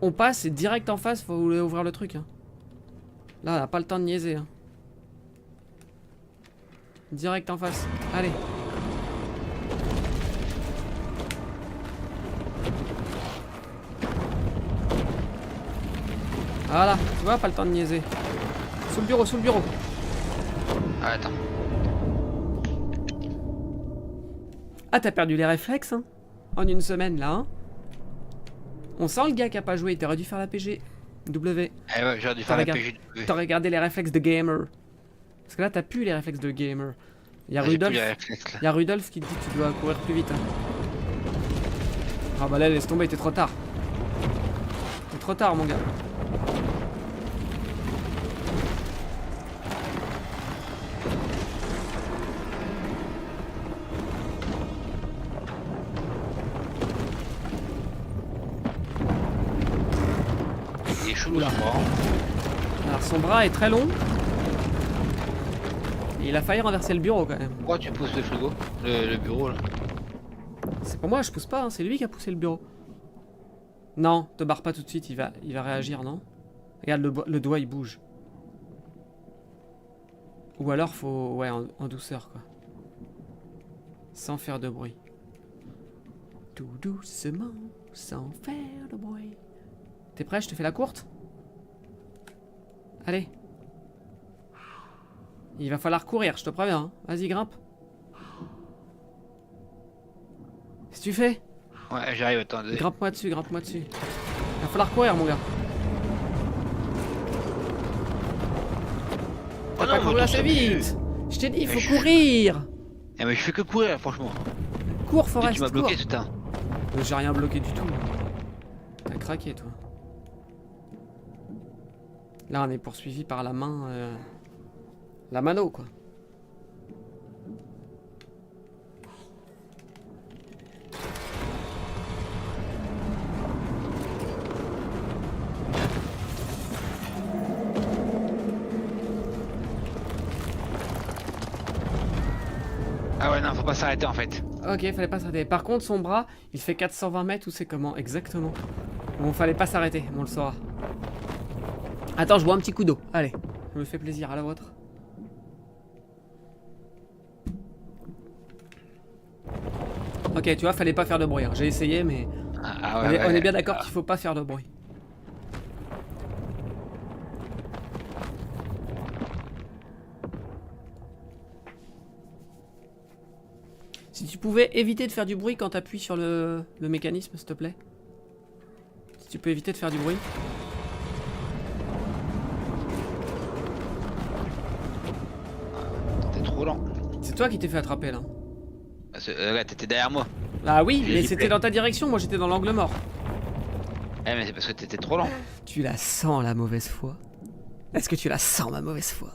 On passe et direct en face, faut ouvrir le truc. Hein. Là, on a pas le temps de niaiser. Hein. Direct en face. Allez. Voilà, tu vois, pas le temps de niaiser. Sous le bureau, sous le bureau. Ah, attends. Ah, t'as perdu les réflexes, hein. En une semaine, là, hein. On sent le gars qui a pas joué, t'aurais dû faire la PG. W. Eh ouais, j'aurais dû faire la PG. T'aurais gardé les réflexes de gamer. Parce que là, t'as plus les réflexes de gamer. Il y a Rudolf. Il y a Rudolf qui te dit que tu dois courir plus vite. Hein. Ah bah là, laisse tomber, t'es trop tard. T'es trop tard, mon gars. Il est chaud, là. Alors, son bras est très long. Et il a failli renverser le bureau quand même. Pourquoi tu pousses le frigo? Le bureau là? C'est pas moi, je pousse pas, hein, c'est lui qui a poussé le bureau. Non, te barre pas tout de suite, il va réagir, non? Regarde, le doigt il bouge. Ou alors faut... Ouais, en douceur quoi. Sans faire de bruit. Tout doucement, sans faire de bruit. T'es prêt, je te fais la courte? Allez. Il va falloir courir, je te préviens. Hein. Vas-y, grimpe. Qu'est-ce que tu fais? Ouais, j'arrive, attends. Grimpe-moi dessus, grimpe-moi dessus. Il va falloir courir, mon gars. Oh Pas courir assez vite. Je t'ai dit, il faut courir. Eh mais je fais que courir, franchement. Cours, Forest, Tu m'as bloqué tout à l'heure. J'ai rien bloqué du tout. T'as craqué, toi. Là, on est poursuivi par la main... La mano, quoi. Ah ouais, non, faut pas s'arrêter en fait. Ok, fallait pas s'arrêter. Par contre, son bras, il fait 420 mètres ou c'est comment? Exactement. Bon, fallait pas s'arrêter, on le saura. Attends, je bois un petit coup d'eau. Allez, je me fais plaisir, à la vôtre. Ok, tu vois, fallait pas faire de bruit. Hein. J'ai essayé, mais Ah on est bien d'accord qu'il faut pas faire de bruit. Si tu pouvais éviter de faire du bruit quand tu appuies sur le mécanisme, s'il te plaît. Si tu peux éviter de faire du bruit. T'es trop lent. C'est toi qui t'es fait attraper là. Regarde, t'étais derrière moi. Ah oui, J'ai mais dit c'était play. dans ta direction, moi j'étais dans l'angle mort. Eh, mais c'est parce que t'étais trop lent. Tu la sens la mauvaise foi? Est-ce que tu la sens ma mauvaise foi?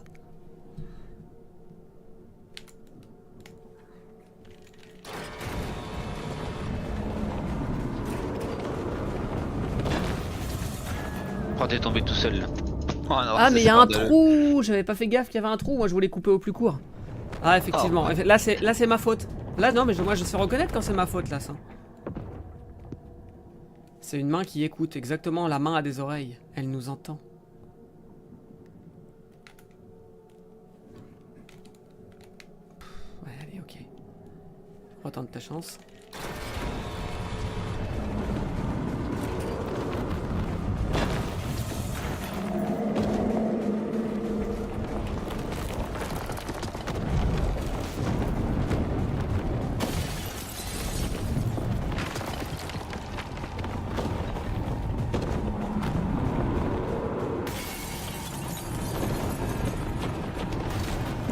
Oh, t'es tombé tout seul là. Oh, non, Ah ça, mais il y c'est a un bordel. trou. J'avais pas fait gaffe qu'il y avait un trou, moi je voulais couper au plus court. Ah effectivement, Oh, ouais. là c'est ma faute. Là non mais moi je sais reconnaître quand c'est ma faute là ça. C'est une main qui écoute, exactement, la main a des oreilles, elle nous entend. Ouais allez ok. Retente ta chance.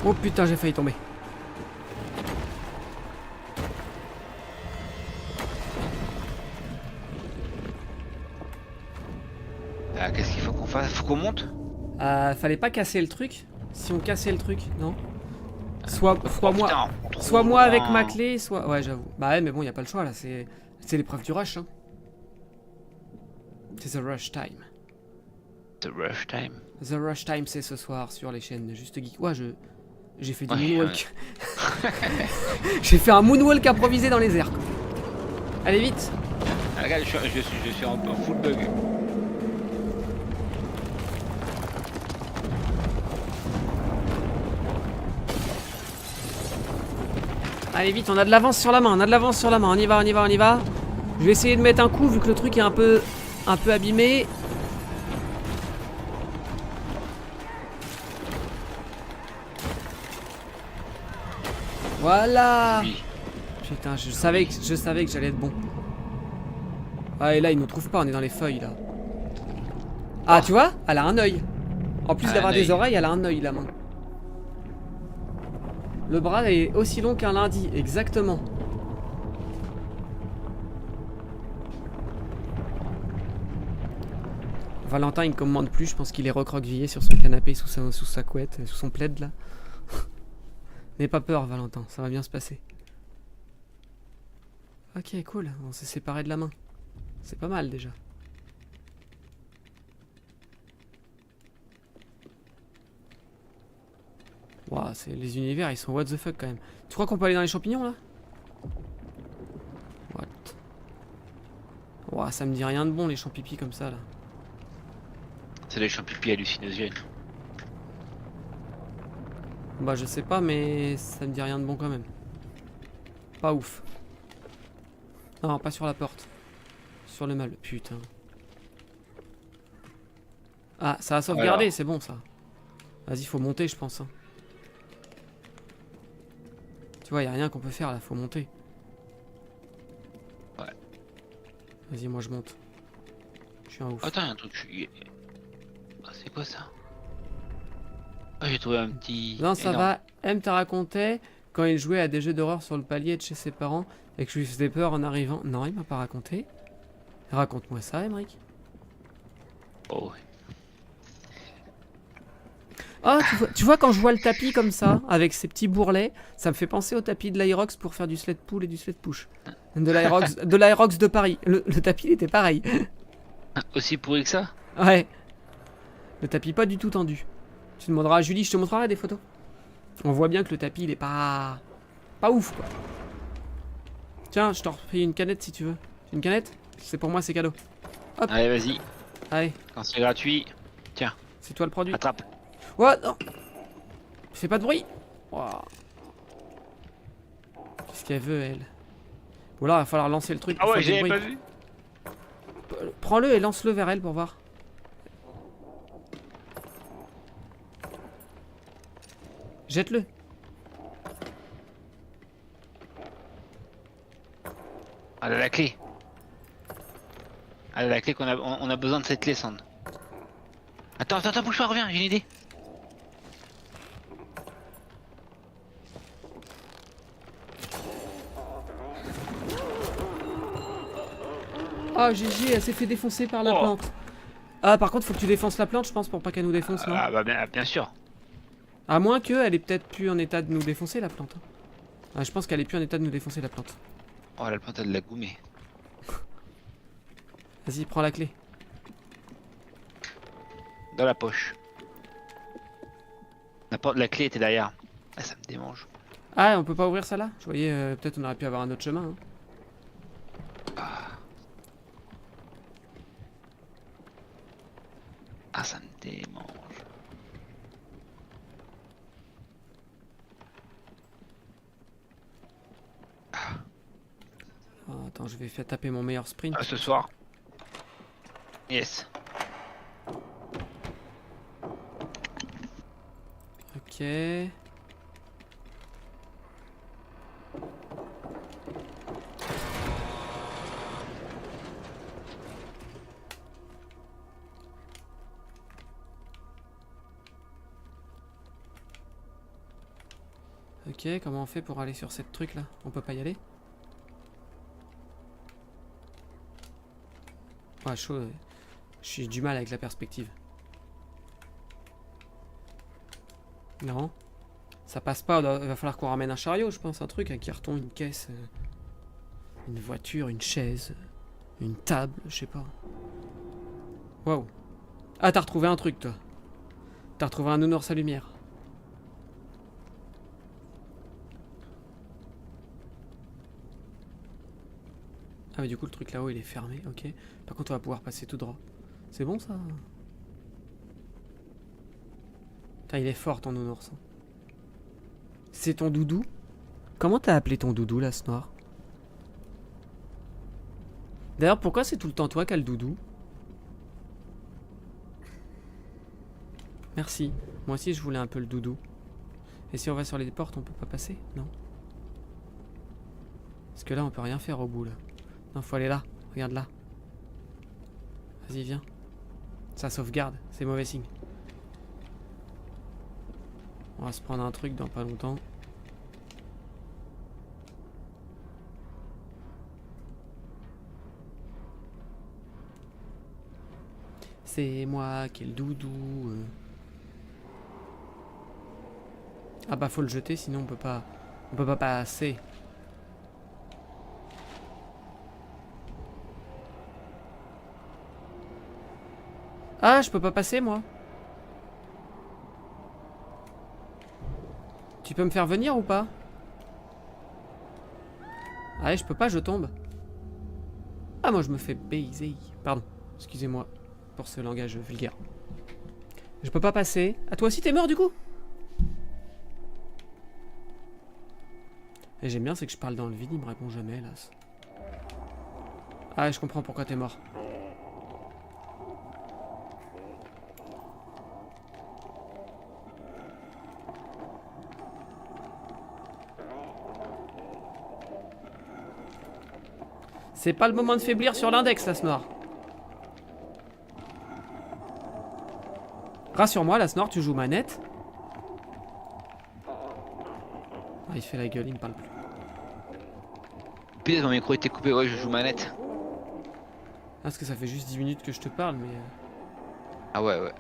Oh putain j'ai failli tomber. Ah, qu'est-ce qu'il faut qu'on fasse? Faut qu'on monte? Fallait pas casser le truc. Si on cassait le truc, non. Soit Oh, moi, putain, trop soit moi avec loin. ma clé, soit... Ouais j'avoue. Bah ouais mais bon y a pas le choix là, c'est l'épreuve du rush hein. C'est The Rush Time. The rush time. The Rush Time c'est ce soir sur les chaînes de Juste Geek. Ouais j'ai fait du Ouais, moonwalk. J'ai fait un moonwalk improvisé dans les airs. Quoi. Allez vite. Ah, regarde, je suis en full bug. Allez vite, on a de l'avance sur la main, on a de l'avance sur la main. On y va, on y va, on y va. Je vais essayer de mettre un coup vu que le truc est un peu abîmé. Voilà. Oui. Putain, je savais que j'allais être bon. Ah et là, il nous trouve pas, on est dans les feuilles là. Ah, tu vois? Elle a un œil. En plus Elle a d'avoir un des œil. oreilles, elle a un œil la main. Le bras est aussi long qu'un lundi, exactement. Valentin, il me commande plus, je pense qu'il est recroquevillé sur son canapé, sous sa couette, sous son plaid là. N'aie pas peur, Valentin, ça va bien se passer. Ok, cool, on s'est séparés de la main. C'est pas mal déjà. Waouh, les univers, ils sont what the fuck quand même. Tu crois qu'on peut aller dans les champignons là? What? Waouh, ça me dit rien de bon les champs pipi comme ça là. C'est les champignons hallucinogènes. Bah je sais pas mais ça me dit rien de bon quand même. Pas ouf. Non, pas sur la porte. Sur le meuble, putain. Ah, ça a sauvegardé, Alors. c'est bon ça. Vas-y, faut monter je pense. Hein. Tu vois, y a rien qu'on peut faire là, faut monter. Ouais. Vas-y, moi je monte. Je suis un ouf. Attends, y a un truc. Ah, c'est quoi ça? Ah, j'ai trouvé un petit. Non, ça énorme. va. M t'a raconté quand il jouait à des jeux d'horreur sur le palier de chez ses parents et que je lui faisais peur en arrivant. Non, il m'a pas raconté. Raconte-moi ça, Emric. Oh, ouais. Ah, tu vois, quand je vois le tapis comme ça, avec ses petits bourrelets, ça me fait penser au tapis de l'Aerox pour faire du sled pull et du sled push. De l'Aerox de Paris. Le tapis, il était pareil. Aussi pourri que ça? Ouais. Le tapis pas du tout tendu. Tu demanderas à Julie, je te montrerai des photos. On voit bien que le tapis, il est pas... Pas ouf, quoi. Tiens, je t'en refais une canette si tu veux. Une canette? C'est pour moi, c'est cadeau. Allez, vas-y. Allez, Quand c'est gratuit, c'est toi le produit. attrape. What? Non. Fais pas de bruit. Ouah. Qu'est-ce qu'elle veut, elle? Ou alors, il va falloir lancer le truc. Ah pour ouais, faire du j'avais bruit. pas vu. Prends-le et lance-le vers elle pour voir. Jette-le. Elle a la clé. Elle a la clé on a besoin de cette clé, Sand. Attends, bouge pas, reviens, j'ai une idée. Ah, GG, elle s'est fait défoncer par la Oh. plante. Ah, par contre, faut que tu défonces la plante, je pense, pour pas qu'elle nous défonce, non? Ah bah bien sûr. À moins qu'elle est peut-être plus en état de nous défoncer, la plante. Ah, je pense qu'elle est plus en état de nous défoncer, la plante. Oh, la plante, elle l'a goumé. Vas-y, prends la clé. Dans la poche. La clé était derrière. Ah, ça me démange. Ah, on peut pas ouvrir ça là? Je voyais, peut-être on aurait pu avoir un autre chemin. Hein. Ah, ça me démange. Ah, attends, je vais faire taper mon meilleur sprint. Ah, ce soir. Yes. Ok. Ok, comment on fait pour aller sur cette truc là? On peut pas y aller? Ouais, chaud. J'ai du mal avec la perspective. Non. Ça passe pas, il va falloir qu'on ramène un chariot, je pense, un truc, un carton, une caisse, une voiture, une chaise, une table, je sais pas. Waouh. Ah, t'as retrouvé un truc, toi. T'as retrouvé un nounours à lumière. Ah, mais du coup, le truc là-haut, il est fermé, ok. Par contre, on va pouvoir passer tout droit. C'est bon, ça? Putain, il est fort, ton nounours. C'est ton doudou? Comment t'as appelé ton doudou, là, ce noir? D'ailleurs, pourquoi c'est tout le temps toi qui as le doudou? Merci. Moi aussi, je voulais un peu le doudou. Et si on va sur les portes, on peut pas passer? Non. Parce que là, on peut rien faire au bout, là. Non, faut aller là. Regarde là. Vas-y, viens. Ça sauvegarde. C'est mauvais signe. On va se prendre un truc dans pas longtemps. C'est moi qui ai le doudou. Ah bah faut le jeter, sinon on peut pas passer. Ah, je peux pas passer, moi. Tu peux me faire venir ou pas? Ah, je peux pas, je tombe. Ah, moi je me fais baiser. Pardon, excusez-moi pour ce langage vulgaire. Je peux pas passer. Ah, toi aussi t'es mort du coup? Et j'aime bien, c'est que je parle dans le vide, il me répond jamais, hélas. Ah, je comprends pourquoi t'es mort. C'est pas le moment de faiblir sur l'index, Lasnor. Rassure-moi, Lasnor, tu joues manette. Ah, il fait la gueule, il me parle plus. Putain, mon micro était coupé, ouais, je joue manette. Ah, parce que ça fait juste 10 minutes que je te parle, mais... Ah ouais.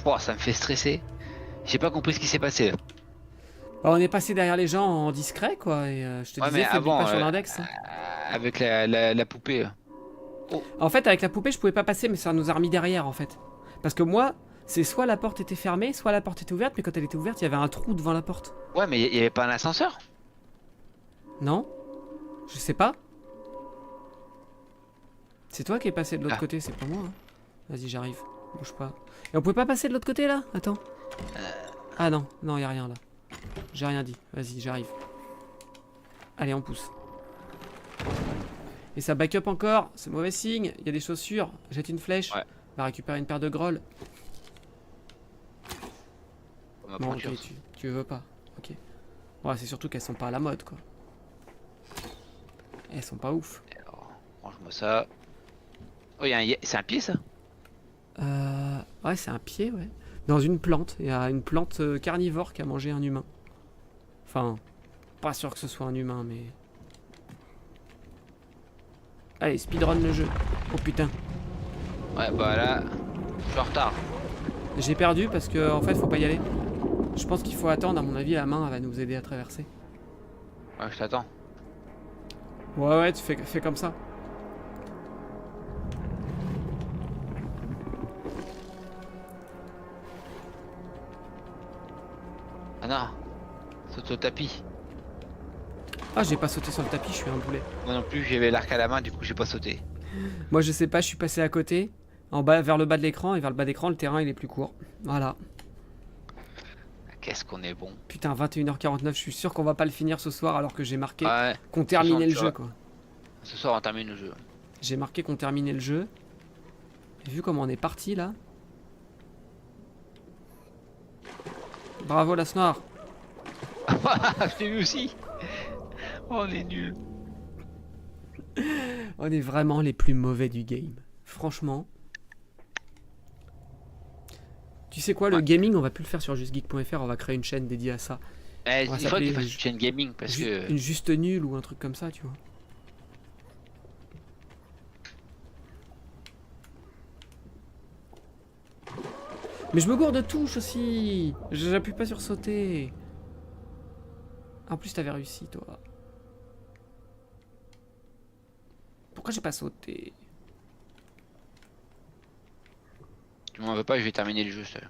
Oh, ça me fait stresser. J'ai pas compris ce qui s'est passé. Là. Bah, on est passé derrière les gens en discret, quoi, et je te Ouais, disais, mais fais avant, pas sur l'index. Hein. Avec la poupée. En fait, avec la poupée, je pouvais pas passer, mais ça nous a remis derrière, en fait. Parce que moi, c'est soit la porte était fermée, soit la porte était ouverte, mais quand elle était ouverte, il y avait un trou devant la porte. Ouais, mais il y avait pas un ascenseur. Non? Je sais pas. C'est toi qui es passé de l'autre Ah. côté, c'est pas moi. Hein. Vas-y, j'arrive. Bouge pas. Et on pouvait pas passer de l'autre côté, là? Attends. Ah non, non, y a rien, là. J'ai rien dit. Vas-y, j'arrive. Allez, on pousse. Et ça back up encore, c'est mauvais signe. Il y a des chaussures. Jette une flèche. Ouais. Va récupérer une paire de grolles. On m'a Bon, pris ok, une chance. tu veux pas. Ok. Ouais, c'est surtout qu'elles sont pas à la mode, quoi. Elles sont pas ouf. Alors, range-moi ça. Oh, c'est un pied ça? Ouais, c'est un pied, ouais. Dans une plante. Il y a une plante carnivore qui a mangé un humain. Enfin, pas sûr que ce soit un humain, mais... Allez, speedrun le jeu. Oh putain. Ouais, bah là, je suis en retard. J'ai perdu parce que, en fait, faut pas y aller. Je pense qu'il faut attendre, à mon avis, la main, elle va nous aider à traverser. Ouais, je t'attends. Ouais, ouais, tu fais comme ça. Ah non, saute au tapis. Ah, j'ai pas sauté sur le tapis, je suis un boulet. Moi non plus, j'avais l'arc à la main, du coup j'ai pas sauté. Moi, je sais pas, je suis passé à côté, en bas, vers le bas de l'écran, et vers le bas d'écran, le terrain, il est plus court. Voilà. Qu'est-ce qu'on est bon. Putain, 21h49, je suis sûr qu'on va pas le finir ce soir, alors que j'ai marqué Ouais, qu'on terminait le tu jeu, vois. quoi. ce soir on termine le jeu. J'ai marqué qu'on terminait le jeu. Et vu comment on est parti, là. Bravo, la Noire. Je t'ai vu aussi. Oh, on est nuls. On est vraiment les plus mauvais du game. Franchement. Tu sais quoi, le Ouais. gaming, on va plus le faire sur justgeek.fr, on va créer une chaîne dédiée à ça. Eh, On va il faut que tu s'appeler fasses une chaîne gaming parce que. Une juste nulle ou un truc comme ça, tu vois. Mais je me gourde de touche aussi. J'appuie pas sur sauter. En plus, t'avais réussi, toi. Pourquoi j'ai pas sauté? Tu m'en veux pas, je vais terminer le jeu seul.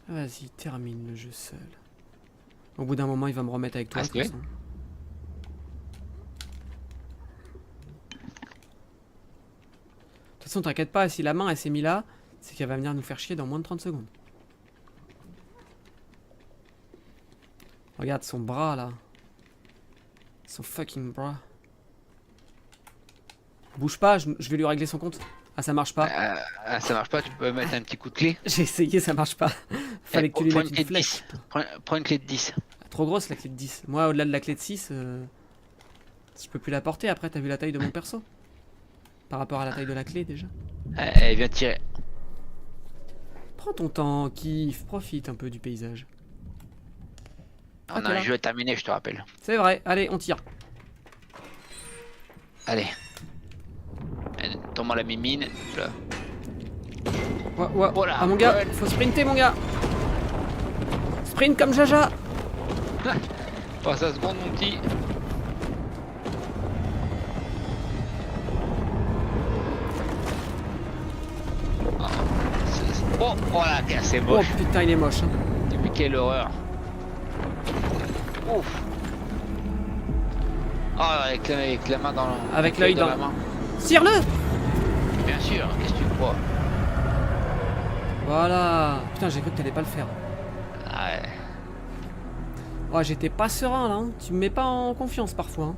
Vas-y, termine le jeu seul. Au bout d'un moment, il va me remettre avec toi. Ah, de toute c'est façon. De toute façon, t'inquiète pas, si la main elle s'est mise là, c'est qu'elle va venir nous faire chier dans moins de 30 secondes. Regarde son bras là. Son fucking bras. Bouge pas, je vais lui régler son compte. Ah, ça marche pas. Ça marche pas, tu peux mettre un petit coup de clé. J'ai essayé, ça marche pas. Fallait que tu lui Prends mettes une une clé de flèche. 10. Prends une clé de 10. Trop grosse la clé de 10. Moi, au-delà de la clé de 6, je peux plus la porter. Après, t'as vu la taille de mon perso? Par rapport à la taille de la clé déjà. Elle vient tirer. Prends ton temps, kiffe, profite un peu du paysage. On Ah, t'es a un là. jeu à terminer, je te rappelle. C'est vrai, allez, on tire. Allez. Tends-moi la mimine. Là. Ouais, ouais. Voilà. Ah mon gars, Ouais. faut sprinter mon gars. Sprint comme Jaja. Passe à seconde, mon petit. Oh, oh là, c'est Oh moche. putain, il est moche. Hein. Mais quelle horreur. Ouf. Oh, avec la main dans le... Avec l'œil dans- la main. Tire-le. Bien sûr, qu'est-ce que tu crois? Voilà. Putain, j'ai cru que t'allais pas le faire. Ouais. Oh, j'étais pas serein là. Hein. Tu me mets pas en confiance parfois. Hein.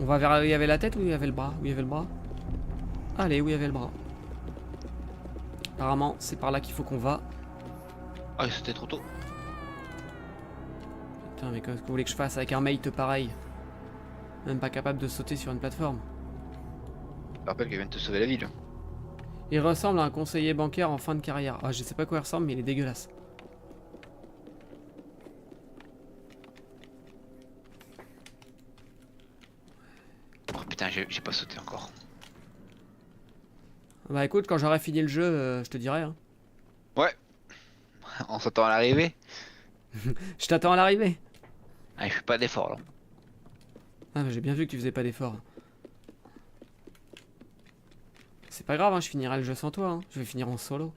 On va vers où il y avait la tête ou il y avait le bras? Où il y avait le bras? Allez, où il y avait le bras? Apparemment, c'est par là qu'il faut qu'on va. Oh, c'était trop tôt. Putain, mais qu'est-ce que vous voulez que je fasse avec un mate pareil? Même pas capable de sauter sur une plateforme. Je rappelle qu'elle vient de te sauver la ville. Il ressemble à un conseiller bancaire en fin de carrière. Ah, je sais pas quoi il ressemble, mais il est dégueulasse. Oh putain, j'ai pas sauté encore. Bah écoute, quand j'aurai fini le jeu, je te dirai. Hein. On s'attend à l'arrivée. Je t'attends à l'arrivée. Ah, je fais pas d'effort là. Ah, mais j'ai bien vu que tu faisais pas d'effort. C'est pas grave, hein, je finirai le jeu sans toi. Hein. Je vais finir en solo.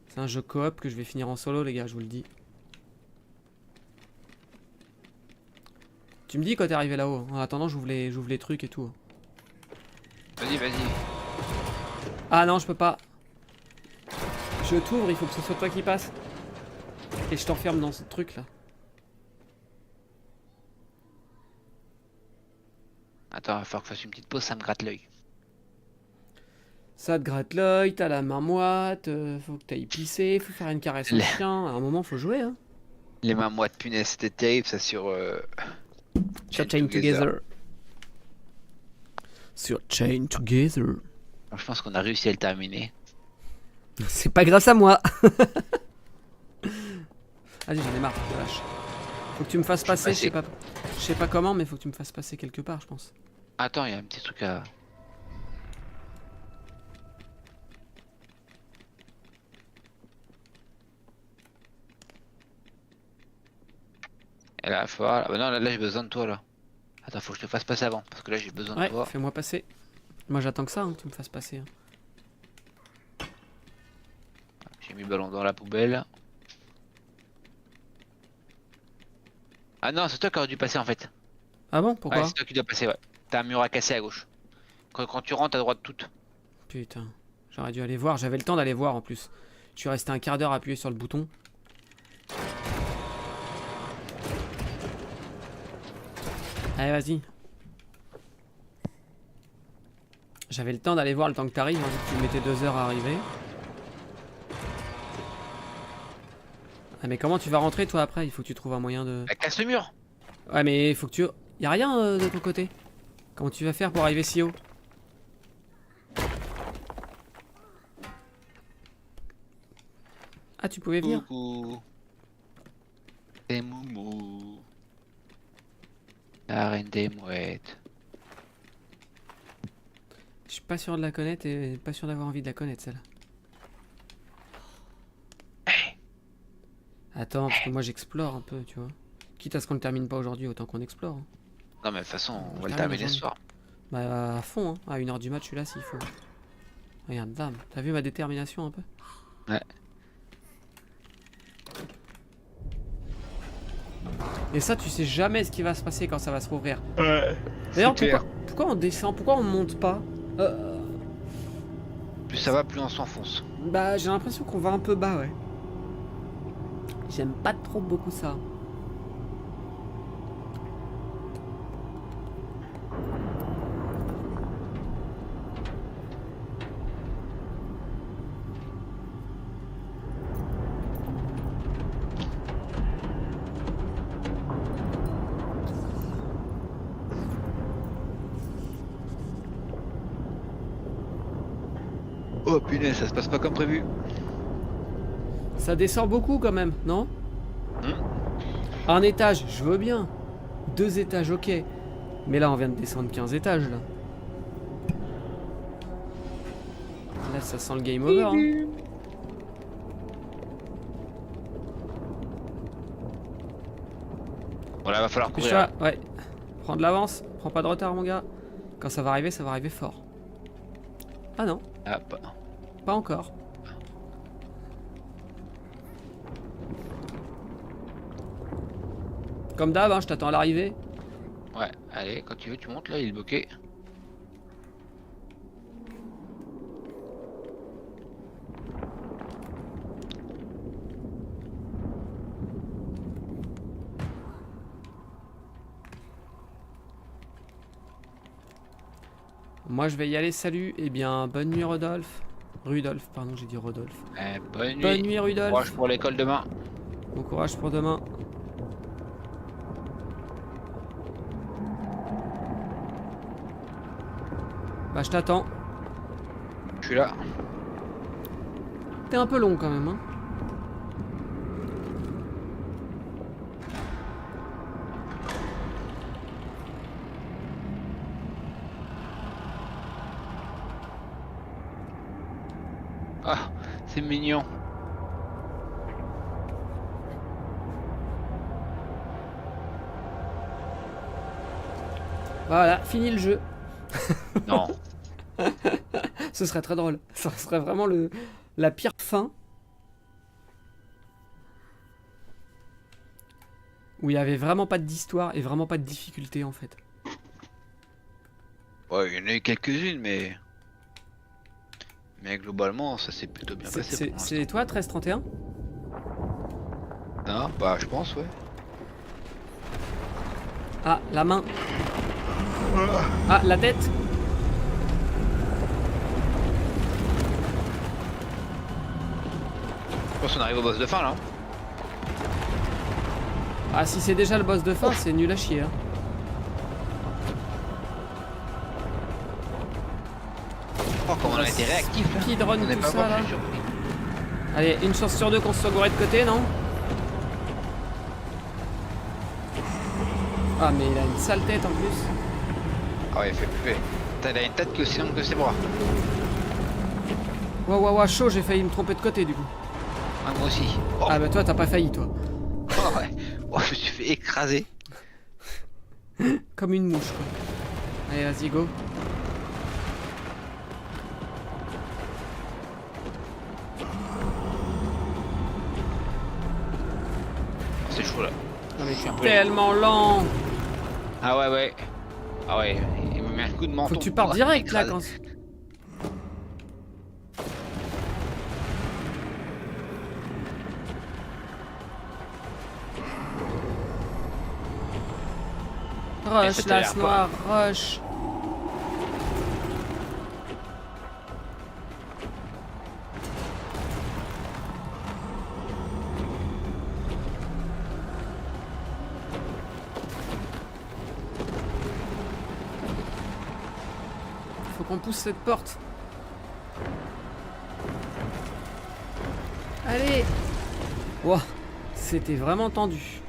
C'est un jeu coop que je vais finir en solo, les gars, je vous le dis. Tu me dis quand t'es arrivé là-haut. En attendant, j'ouvre les trucs et tout. Vas-y, vas-y. Ah non, je peux pas. Je t'ouvre, il faut que ce soit toi qui passe. Et je t'enferme dans ce truc là. Attends, il va falloir que je fasse une petite pause, ça me gratte l'œil. Ça te gratte l'œil, t'as la main moite, faut que t'ailles pisser, faut faire une caresse au Les- chien. À un moment, faut jouer, hein. Les mains moites, punaise, c'était terrible ça sur. Sur Chain Together. Sur Chain Together. Bon, je pense qu'on a réussi à le terminer. C'est pas grâce à moi. Vas-y, j'en ai marre, je lâche. Faut que tu me fasses passer, je sais pas comment, mais faut que tu me fasses passer quelque part, je pense. Attends, il y a un petit truc à. Et là, faut voir. Bah non, là j'ai besoin de toi là. Attends, faut que je te fasse passer avant. Parce que là j'ai besoin de Ouais, toi. fais-moi passer. Moi j'attends que ça, hein, que tu me fasses passer. Hein. J'ai mis le ballon dans la poubelle. Ah non, c'est toi qui aurais dû passer en fait. Ah bon, pourquoi? Ouais, c'est toi qui dois passer, ouais. T'as un mur à casser à gauche. Quand tu rentres à droite toute. Putain, j'aurais dû aller voir, j'avais le temps d'aller voir en plus. Je suis resté un quart d'heure appuyé sur le bouton. Allez, vas-y. J'avais le temps d'aller voir le temps que t'arrives, hein, vu que tu mettais 2 heures à arriver. Ah mais comment tu vas rentrer toi après? Il faut que tu trouves un moyen de... Bah, casse le mur. Ouais mais il faut que tu... Y'a rien de ton côté? Comment tu vas faire pour arriver si haut? Ah tu pouvais venir? Coucou. C'est Moumou. La reine des mouettes. Je suis pas sûr de la connaître et pas sûr d'avoir envie de la connaître celle-là. Attends, parce que moi j'explore un peu, tu vois. Quitte à ce qu'on le termine pas aujourd'hui, autant qu'on explore. Hein. Non mais de toute façon, on va le Ah, terminer mais ce soir. Bah à fond, hein. À 1h du match, je suis là s'il faut. Regarde, dame. T'as vu ma détermination un peu? Ouais. Et ça, tu sais jamais ce qui va se passer quand ça va se rouvrir. Ouais. D'ailleurs, pourquoi on descend? Pourquoi on monte pas? Plus ça va, plus on s'enfonce. Bah j'ai l'impression qu'on va un peu bas, ouais. J'aime pas trop beaucoup ça. Oh punaise, ça se passe pas comme prévu. Ça descend beaucoup quand même, non? Hmm. Un étage, je veux bien. 2 étages, ok. Mais là, on vient de descendre 15 étages, là. Là, ça sent le game over. Hein. Bon là, va falloir Puis courir. ouais. Prends de l'avance, prends pas de retard, mon gars. Quand ça va arriver fort. Ah non, Ah, pas encore. Comme d'hab, hein, je t'attends à l'arrivée. ouais, allez, quand tu veux, tu montes là, il est bloqué. Moi, je vais y aller, salut. Eh bien, bonne nuit, Rodolphe. Rudolph, pardon, j'ai dit Rodolphe. Bonne nuit. Bonne nuit, Rudolph. Courage pour l'école demain. Bon courage pour demain. Bah, je t'attends. Je suis là. T'es un peu long quand même, hein. Ah, c'est mignon. Voilà, fini le jeu. Non. Ce serait très drôle. Ça serait vraiment la pire fin. Où il y avait vraiment pas d'histoire et vraiment pas de difficulté en fait. Ouais, il y en a eu quelques-unes, mais. Mais globalement, ça s'est plutôt bien passé. Pour C'est toi 1331? l'instant. Non, bah, je pense, ouais. Ah, la main. Ah, la tête. Je pense qu'on arrive au boss de fin là. Ah, si c'est déjà le boss de fin, c'est nul à chier. Hein. Oh, comment on a été réactif là. Speedrun On n'est tout pas ça encore là. plus surpris. Allez, une chance sur deux qu'on se soit gouré de côté, non? Ah, mais il a une sale tête en plus. Ah ouais, il fait plus. T'as une tête qui est aussi longue que ses bras. Ouah, chaud, j'ai failli me tromper de côté du coup. Ah, moi aussi. Oh, Ah, bah toi, t'as pas failli, toi. oh, ouais. Oh, je me suis fait écraser. Comme une mouche, quoi. Allez, vas-y, go. C'est chaud là. Non, mais Je suis un peu tellement lent. Ah ouais, ouais. Ah ouais, il me met un coup de menton. Faut que tu partes Oh, direct là écrasé. quand. Rush, ça t'a l'air l'as noir, rush. Faut qu'on pousse cette porte. Allez. Wow, c'était vraiment tendu.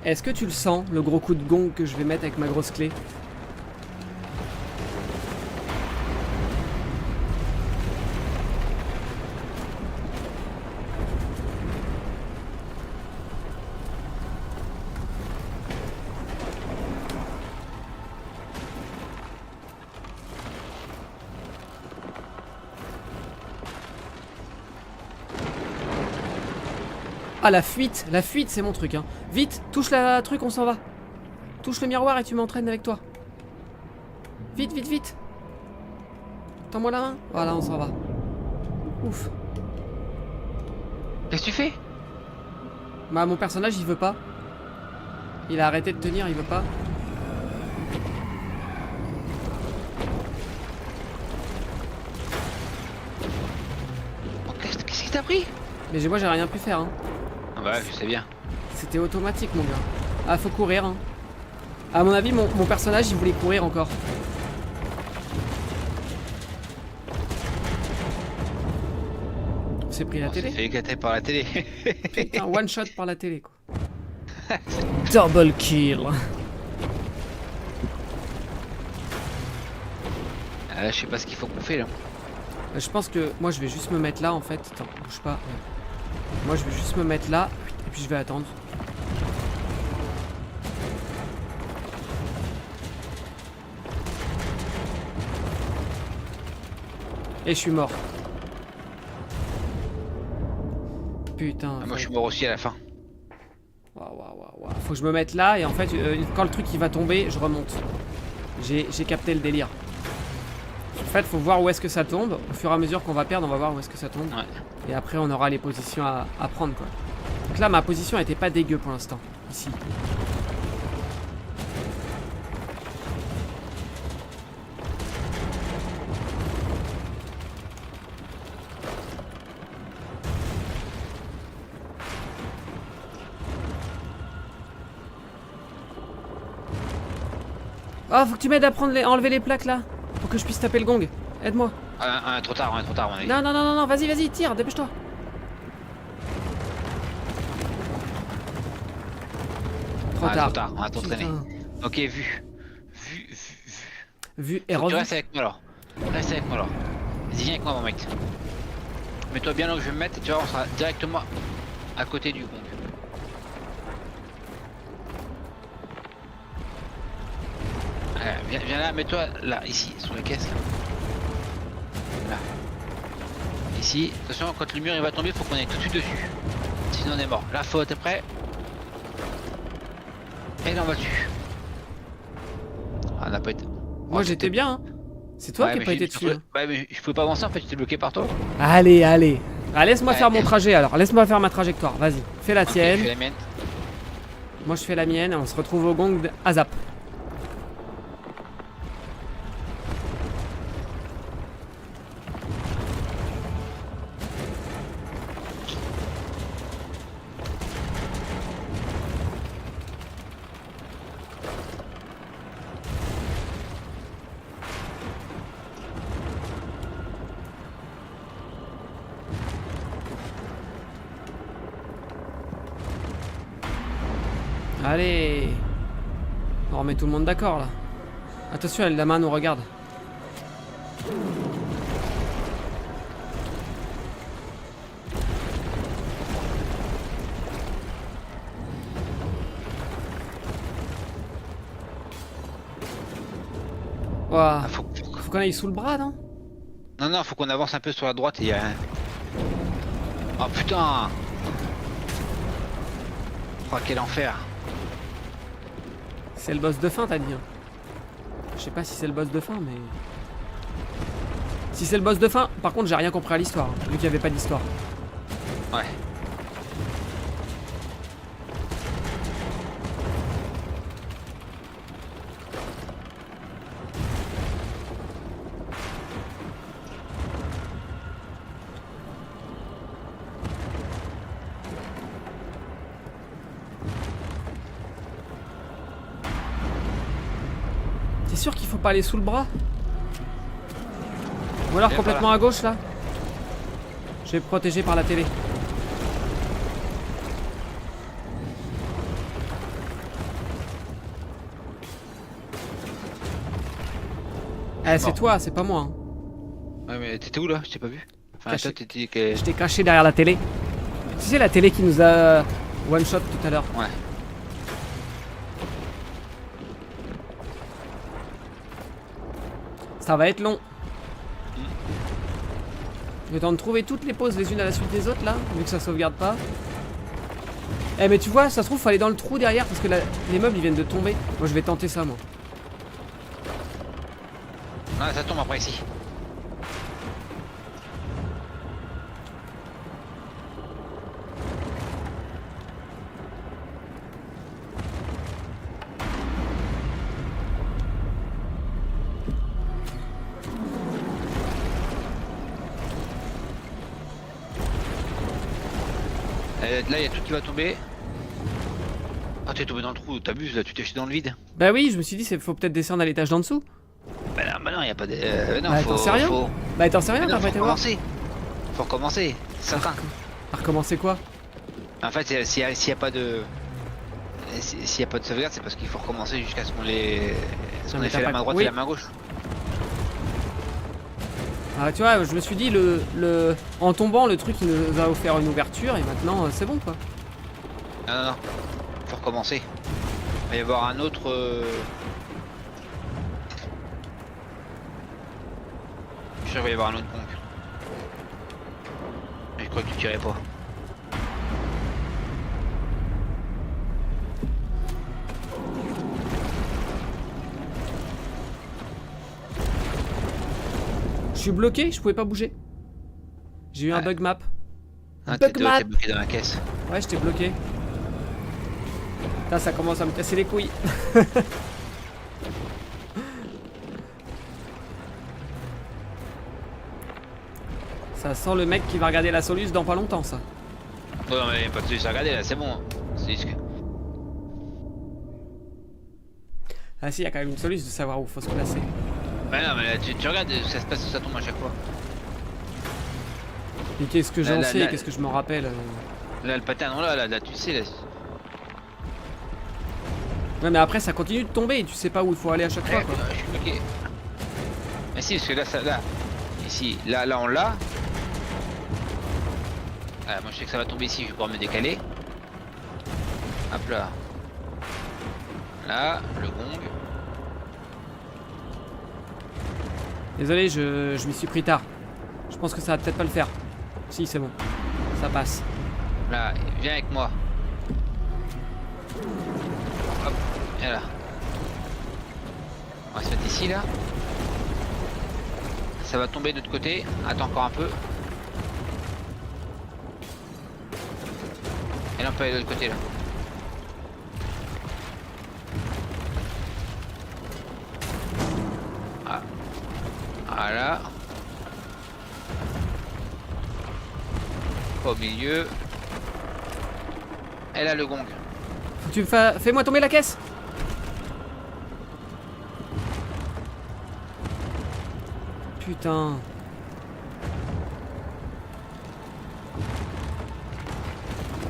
Est-ce que tu le sens, le gros coup de gong que je vais mettre avec ma grosse clé? Ah, la fuite c'est mon truc, hein. Vite, touche la truc, on s'en va. Touche le miroir et tu m'entraînes avec toi. Vite, vite, vite. Tends-moi la main. Voilà, on s'en va. Ouf. Qu'est-ce que tu fais? Bah, mon personnage, il veut pas. Il a arrêté de tenir, il veut pas. Oh, qu'est-ce qui t'a pris? Mais moi, j'ai rien pu faire, hein. Ah bah, je sais bien. C'était automatique, mon gars. Ah, faut courir, hein. À mon avis, mon personnage, il voulait courir encore. On s'est pris la On s'est télé. fait éclater par la télé. Putain, one shot par la télé, quoi. Double kill. Ah, là, je sais pas ce qu'il faut qu'on fait là. Je pense que moi, je vais juste me mettre là, en fait. Attends, bouge pas. Ouais. Moi, je vais juste me mettre là, et puis je vais attendre. Et je suis mort. Putain. Ah, moi, je suis mort aussi à la fin. Waouh. Faut que je me mette là, et en fait, quand le truc il va tomber, je remonte. J'ai capté le délire. En fait, faut voir où est-ce que ça tombe. Au fur et à mesure qu'on va perdre, on va voir où est-ce que ça tombe. Ouais. Et après, on aura les positions à prendre, quoi. Donc là, ma position était pas dégueu pour l'instant. Ici. Oh, faut que tu m'aides à à enlever les plaques là. Pour que je puisse taper le gong. Aide-moi. Trop tard, à mon avis. Non, vas-y, tire, dépêche-toi. Trop Ah, tard. trop tard, on va t'entraîner. Putain. Ok, vu Vu et Faut que tu revu. restes avec moi alors. Reste avec moi alors. Vas-y, viens avec moi, mon mec. Mets-toi bien là où je vais me mettre et tu vois, on sera directement à côté du gong. Viens là, mets-toi là, ici, sur la caisse. Là. Ici. Attention, quand le mur il va tomber, faut qu'on aille tout de suite dessus. Sinon on est mort. Là, faut, t'es prêt? Et là on va dessus. Ah, on n'a pas été. Moi j'étais bien. Hein. C'est toi qui n'as pas été dessus. Hein. Ouais, mais je pouvais pas avancer en fait, j'étais bloqué par toi. Allez, allez. Ah, laisse-moi faire mon trajet alors. Laisse-moi faire ma trajectoire. Vas-y. Fais la tienne. Je fais la mienne. Moi je fais la mienne. On se retrouve au gong de Azap. Allez. On remet tout le monde d'accord là. Attention, la main nous regarde. Ouah. Ah, faut Faut qu'on aille sous le bras, non? Non, faut qu'on avance un peu sur la droite et Oh putain. Oh quel enfer. C'est le boss de fin, t'as dit. Hein. Je sais pas si c'est le boss de fin, mais... Si c'est le boss de fin, par contre j'ai rien compris à l'histoire, hein, vu qu'il n'y avait pas d'histoire. Ouais. T'es sûr qu'il faut pas aller sous le bras? Ou alors Viens complètement à gauche là? Je vais me protéger par la télé. Eh, c'est toi, c'est pas moi. Hein. Ouais mais t'étais où là? Je t'ai pas vu. Enfin Caché. toi t'étais que... J'étais caché derrière la télé. Tu sais la télé qui nous a one shot tout à l'heure. Ouais. Ça va être long. Le temps de trouver toutes les pauses les unes à la suite des autres là, vu que ça sauvegarde pas. Eh mais tu vois, ça se trouve faut aller dans le trou derrière parce que les meubles ils viennent de tomber. Moi je vais tenter ça moi. Ah ça tombe après ici. Là il y a tout qui va tomber. Ah t'es tombé dans le trou, t'abuses là, tu t'es jeté dans le vide. Bah oui, je me suis dit faut peut-être descendre à l'étage d'en dessous. Bah non, y a pas de... non, Bah, faut... t'en sais rien. Faut... Bah t'en sais rien, Mais t'as non, pas faut été voir. recommencer. Faut recommencer, c'est certain. À recommencer quoi? En fait, s'il y a pas de... S'il y a pas de sauvegarde, c'est parce qu'il faut recommencer jusqu'à ce qu'on les... Non, mais ait fait t'as la pas- main droite oui. et la main gauche. Ah tu vois, je me suis dit en tombant le truc il nous a offert une ouverture et maintenant c'est bon quoi. Non. Faut recommencer. Il va y avoir un autre... Je suis sûr qu'il va y avoir un autre conque. Mais je crois que tu tirais pas. Je suis bloqué, je pouvais pas bouger. J'ai eu un Ouais. bug map. Ah, Bug t'es map. bloqué dans la caisse. Ouais, j'étais bloqué. Putain, ça commence à me casser les couilles. Ça sent le mec qui va regarder la Solus dans pas longtemps, ça. Oh, non mais y a pas de solution à regarder là, c'est bon. C'est juste que... Ah si, il y a quand même une Solus de savoir où faut se placer. Bah non mais là, tu regardes, ça se passe où ça tombe à chaque fois. Et qu'est-ce que j'en Là, sais, là. qu'est-ce que je m'en rappelle Là le pattern, là tu sais là. Ouais, mais après ça continue de tomber et tu sais pas où il faut aller à chaque fois, quoi. Je suis bloqué. Mais si, parce que là, là, ici, là on l'a. Ah, moi je sais que ça va tomber ici, je vais pouvoir me décaler. Hop là. Là, le gong. Désolé, je m'y suis pris tard. Je pense que ça va peut-être pas le faire. Si, c'est bon. Ça passe. Là, viens avec moi. Hop, viens là. On va se mettre ici, là. Ça va tomber de l'autre côté. Attends encore un peu. Et là, on peut aller de l'autre côté, là. Ah. Voilà. Au milieu. Elle a le gong. Fais-moi tomber la caisse. Putain.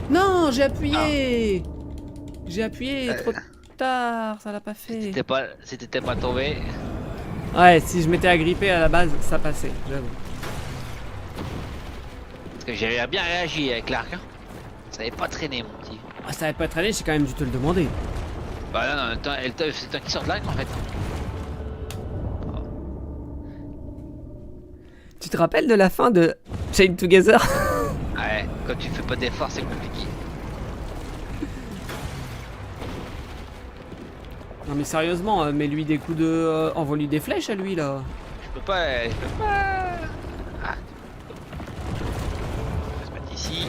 Non, j'ai appuyé. J'ai appuyé trop tard, ça l'a pas fait. Si t'étais pas tombé. Ouais, si je m'étais agrippé à la base, ça passait, j'avoue. Parce que j'avais bien réagi avec l'arc. Hein. Ça avait pas traîné, mon petit. Ah, ça avait pas traîné, j'ai quand même dû te le demander. Bah non, c'est toi qui sors de l'arc en fait. Tu te rappelles de la fin de Chain Together? Ouais, quand tu fais pas d'efforts, c'est compliqué. Non mais sérieusement, mets-lui des coups de... envoie-lui des flèches à lui là. Je peux pas. Ah. On va se mettre ici.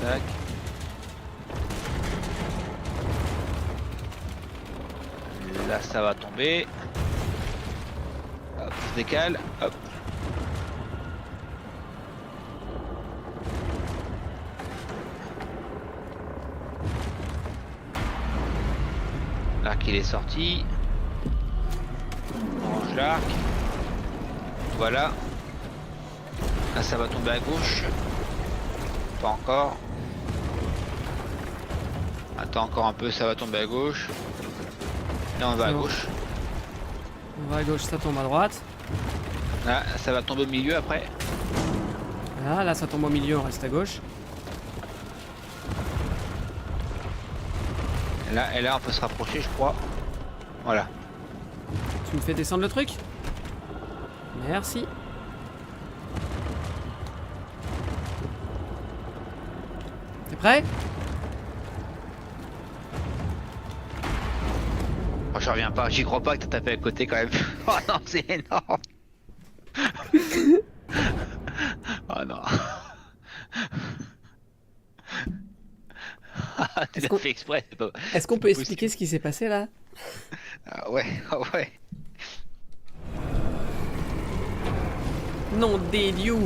Tac. Là, ça va tomber. Hop, on se décale. Hop. L'arc il est sorti. On range l'arc. Voilà. Là ça va tomber à gauche. Pas encore. Attends encore un peu, ça va tomber à gauche. Là on va à gauche. On va à gauche, ça tombe à droite. Là ça va tomber au milieu après. Voilà, là ça tombe au milieu, on reste à gauche. Et là on peut se rapprocher je crois. Voilà. Tu me fais descendre le truc? Merci. T'es prêt? Oh, je reviens pas, j'y crois pas que t'as tapé à côté quand même. Oh non, c'est énorme. Oh non. Tu l'as fait exprès, c'est pas... Est-ce qu'on peut expliquer ce qui s'est passé là? Ah ouais, ah ouais. Non, des dieux.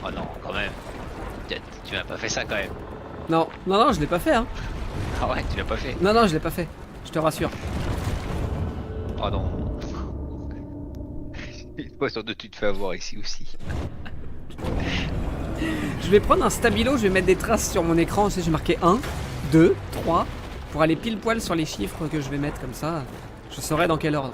Oh non, quand même. Tu m'as pas fait ça quand même. Non, non, non, je l'ai pas fait hein. Ah ouais, tu l'as pas fait. Non, non, je l'ai pas fait. Je te rassure. Oh non. Une fois sur deux, tu te fais avoir ici aussi. Je vais prendre un stabilo, je vais mettre des traces sur mon écran, tu sais, j'ai marqué 1, 2, 3, pour aller pile poil sur les chiffres que je vais mettre comme ça, je saurai dans quel ordre.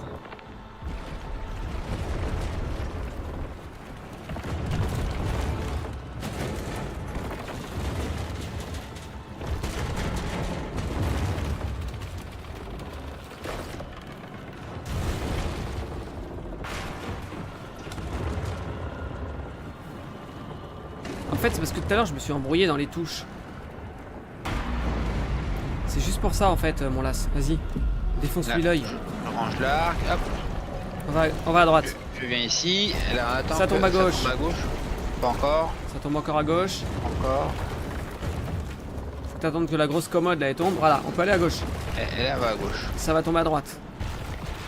En fait, c'est parce que tout à l'heure, je me suis embrouillé dans les touches. C'est juste pour ça, en fait, mon las. Vas-y, défonce-lui l'œil. Je range l'arc, hop. On va à droite. Je viens ici, là, attends. Ça tombe à gauche. Ça tombe à gauche. Pas encore. Ça tombe encore à gauche. Encore. Faut t'attendre que la grosse commode, là, elle tombe. Voilà, on peut aller à gauche. Et là, va à gauche. Ça va tomber à droite.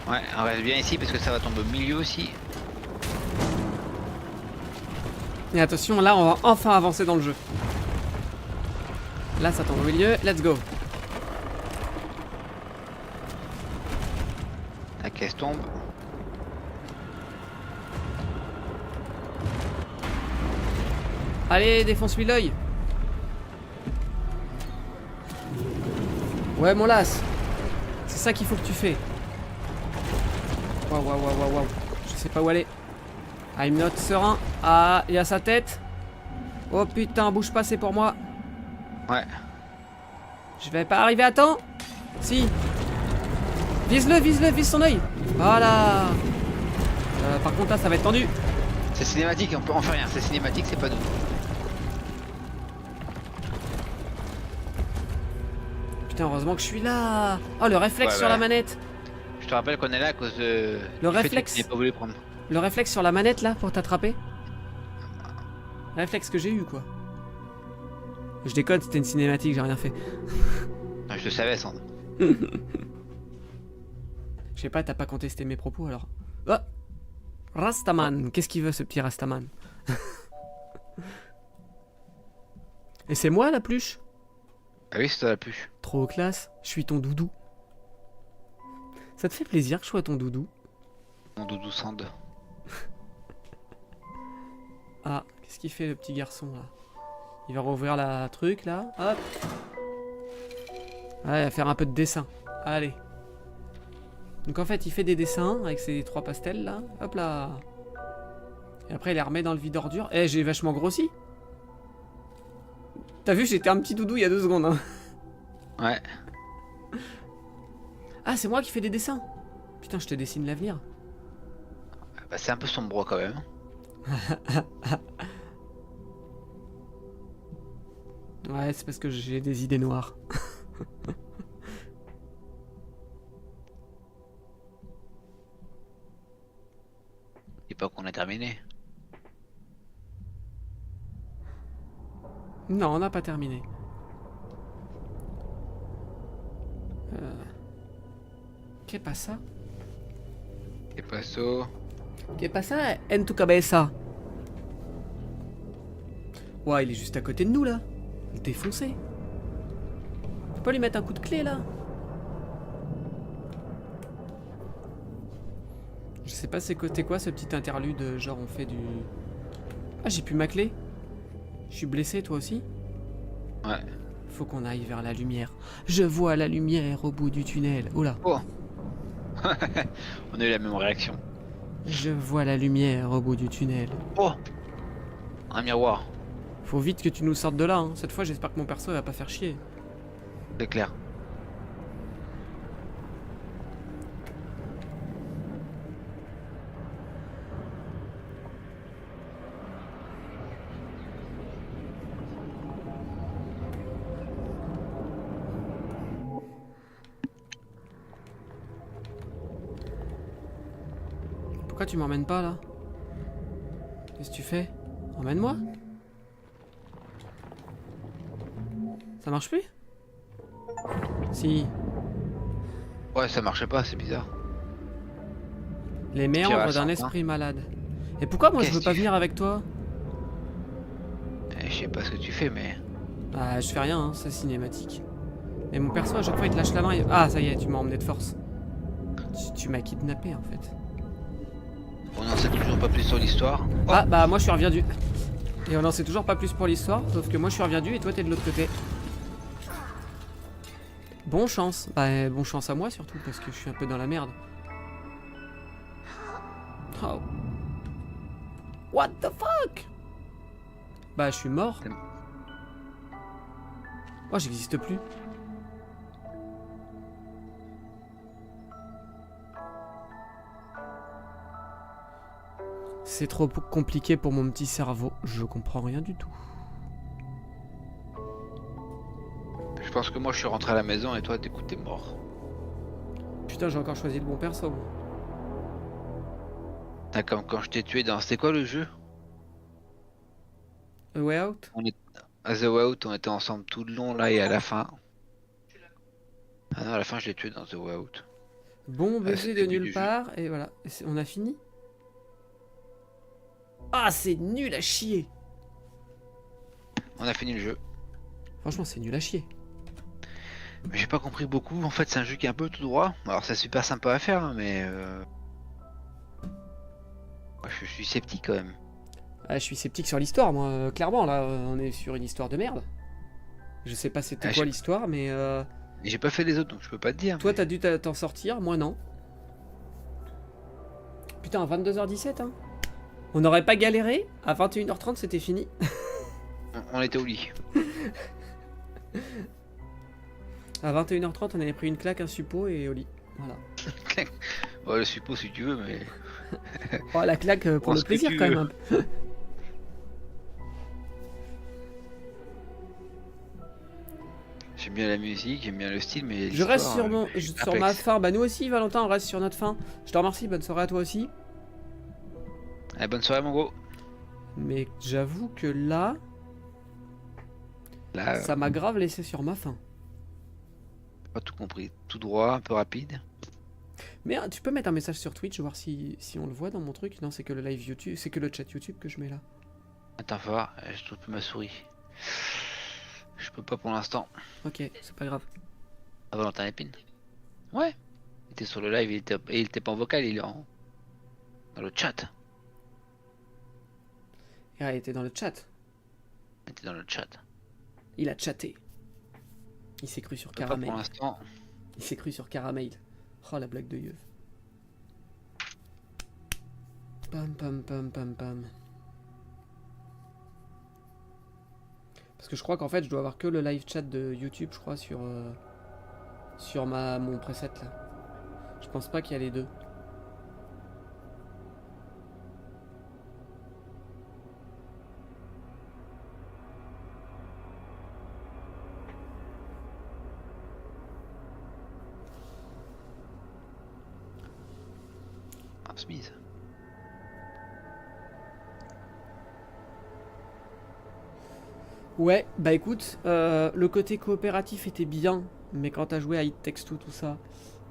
Ouais, on reste bien ici parce que ça va tomber au milieu aussi. Et attention, là, on va enfin avancer dans le jeu. Là, ça tombe au milieu. Let's go. La caisse tombe. Allez, défonce-lui l'œil. Ouais, mon las. C'est ça qu'il faut que tu fais. Waouh, waouh, waouh, waouh, waouh. Je sais pas où aller. I'm not serein. Ah, il y a sa tête. Oh putain, bouge pas, c'est pour moi. Ouais. Je vais pas arriver à temps. Si. Vise-le, vise-le, vise son œil. Voilà. Par contre là ça va être tendu. C'est cinématique, on fait rien. C'est cinématique, c'est pas nous. Putain, heureusement que je suis là. Oh, le réflexe Ouais, sur ouais. la manette. Je te rappelle qu'on est là à cause de. Le du fait réflexe. que tu n'as pas voulu prendre. Le réflexe sur la manette là pour t'attraper. Réflexe que j'ai eu quoi. Je déconne, c'était une cinématique, j'ai rien fait. Non, je le savais, Sandre. Je sais pas, t'as pas contesté mes propos alors. Oh Rastaman, qu'est-ce qu'il veut ce petit Rastaman? Et c'est moi la pluche? Ah oui, c'est toi la pluche. Trop classe, je suis ton doudou. Ça te fait plaisir que je sois ton doudou? Mon doudou Sand. Ah, qu'est-ce qu'il fait le petit garçon là? Il va rouvrir la truc là, hop. Ouais, il va faire un peu de dessin. Allez. Donc en fait, il fait des dessins avec ses 3 pastels là. Hop là. Et après, il les remet dans le vide ordure. Eh, j'ai vachement grossi. T'as vu, j'étais un petit doudou il y a 2 secondes. Hein. Ouais. Ah, c'est moi qui fais des dessins. Putain, je te dessine l'avenir. Bah, c'est un peu sombre quand même. Ouais, c'est parce que j'ai des idées noires. Dis pas qu'on a terminé. Non, on n'a pas terminé. Qu'est pasa? Et passo. Qu'est pasa en tu cabeza? Ouais, il est juste à côté de nous là. Il est défoncé. Tu peux lui mettre un coup de clé là? Je sais pas c'est quoi ce petit interlude, genre on fait du... Ah, j'ai plus ma clé. Je suis blessé, toi aussi? Ouais. Faut qu'on aille vers la lumière. Je vois la lumière au bout du tunnel. Oh là. Oh. On a eu la même réaction. Je vois la lumière au bout du tunnel. Oh. Un miroir. Faut vite que tu nous sortes de là, hein. Cette fois, j'espère que mon perso va pas faire chier. C'est clair. Pourquoi tu m'emmènes pas là? Qu'est-ce que tu fais? Emmène-moi. Ça marche plus? Si. Ouais, ça marchait pas, c'est bizarre. Les méandres Tirage d'un sans esprit malade. Et pourquoi moi je veux Qu'est-ce pas que tu venir avec toi? Je sais pas ce que tu fais, mais. Ah, je fais rien, hein, c'est cinématique. Et mon perso à chaque fois il te lâche la main et... Ah, ça y est, tu m'as emmené de force. Tu m'as kidnappé en fait. On n'en sait toujours pas plus sur l'histoire. Oh. Ah, bah moi je suis reviendu. Et on en sait toujours pas plus pour l'histoire, sauf que moi je suis reviendu et toi t'es de l'autre côté. Bon chance. Bah bon chance à moi surtout parce que je suis un peu dans la merde. Oh. What the fuck? Bah je suis mort. Oh, j'existe plus. C'est trop compliqué pour mon petit cerveau. Je comprends rien du tout. Je pense que moi je suis rentré à la maison et toi t'écoutes, t'es mort. Putain, j'ai encore choisi le bon perso. Ah, comme quand je t'ai tué dans. C'était quoi le jeu? A Way Out? À The Way Out, on était ensemble tout le long là et à la fin. Ah non, à la fin je l'ai tué dans The Way Out. Bon baiser c'est de le début nulle du part. Et voilà. Et on a fini? Ah, c'est nul à chier. On a fini le jeu. Franchement, c'est nul à chier. Mais j'ai pas compris beaucoup. En fait, c'est un jeu qui est un peu tout droit. Alors, c'est super sympa à faire, hein, mais. Moi, je suis sceptique quand même. Ah, je suis sceptique sur l'histoire, moi. Clairement, là, on est sur une histoire de merde. Je sais pas c'était Ah, quoi j'ai- l'histoire, mais Et j'ai pas fait les autres, donc je peux pas te dire. toi, t'as dû t'en sortir, moi non. Putain, 22h17, hein. On n'aurait pas galéré. À 21h30, c'était fini. On était au lit. À 21h30, on avait pris une claque, un suppôt et au lit. Voilà. Ouais, le suppos si tu veux, mais. Oh, la claque pour Pense le que plaisir tu quand veux. même. Un peu. J'aime bien la musique, j'aime bien le style, mais. Je reste sur, l'histoire, sur ma Apex. fin. Bah nous aussi Valentin, on reste sur notre fin. Je te remercie, bonne soirée à toi aussi. Allez, bonne soirée, mon gros. Mais j'avoue que là, Là, ça m'a grave laissé sur ma fin. pas tout compris. Tout droit, un peu rapide. Mais tu peux mettre un message sur Twitch, voir si on le voit dans mon truc. Non, c'est que le live YouTube, c'est que le chat YouTube que je mets là. Attends, faut voir, je trouve plus ma souris. Je peux pas pour l'instant. Ok, c'est pas grave. Ah, Valentin Épine. Ouais. Il était sur le live, il était pas en vocal, il est dans le chat. Et il était dans le chat. Il était dans le chat. Il a chatté. Il s'est cru sur Je peux pas Caramel. pour l'instant. Il s'est cru sur Caramel. Oh la blague de Yeuve. Pam pam pam pam pam. Parce que je crois qu'en fait je dois avoir que le live chat de YouTube, je crois, sur mon preset là. Je pense pas qu'il y a les deux. En Smith. Ouais, bah écoute, le côté coopératif était bien, mais quand t'as joué à It Takes Two, tout ça,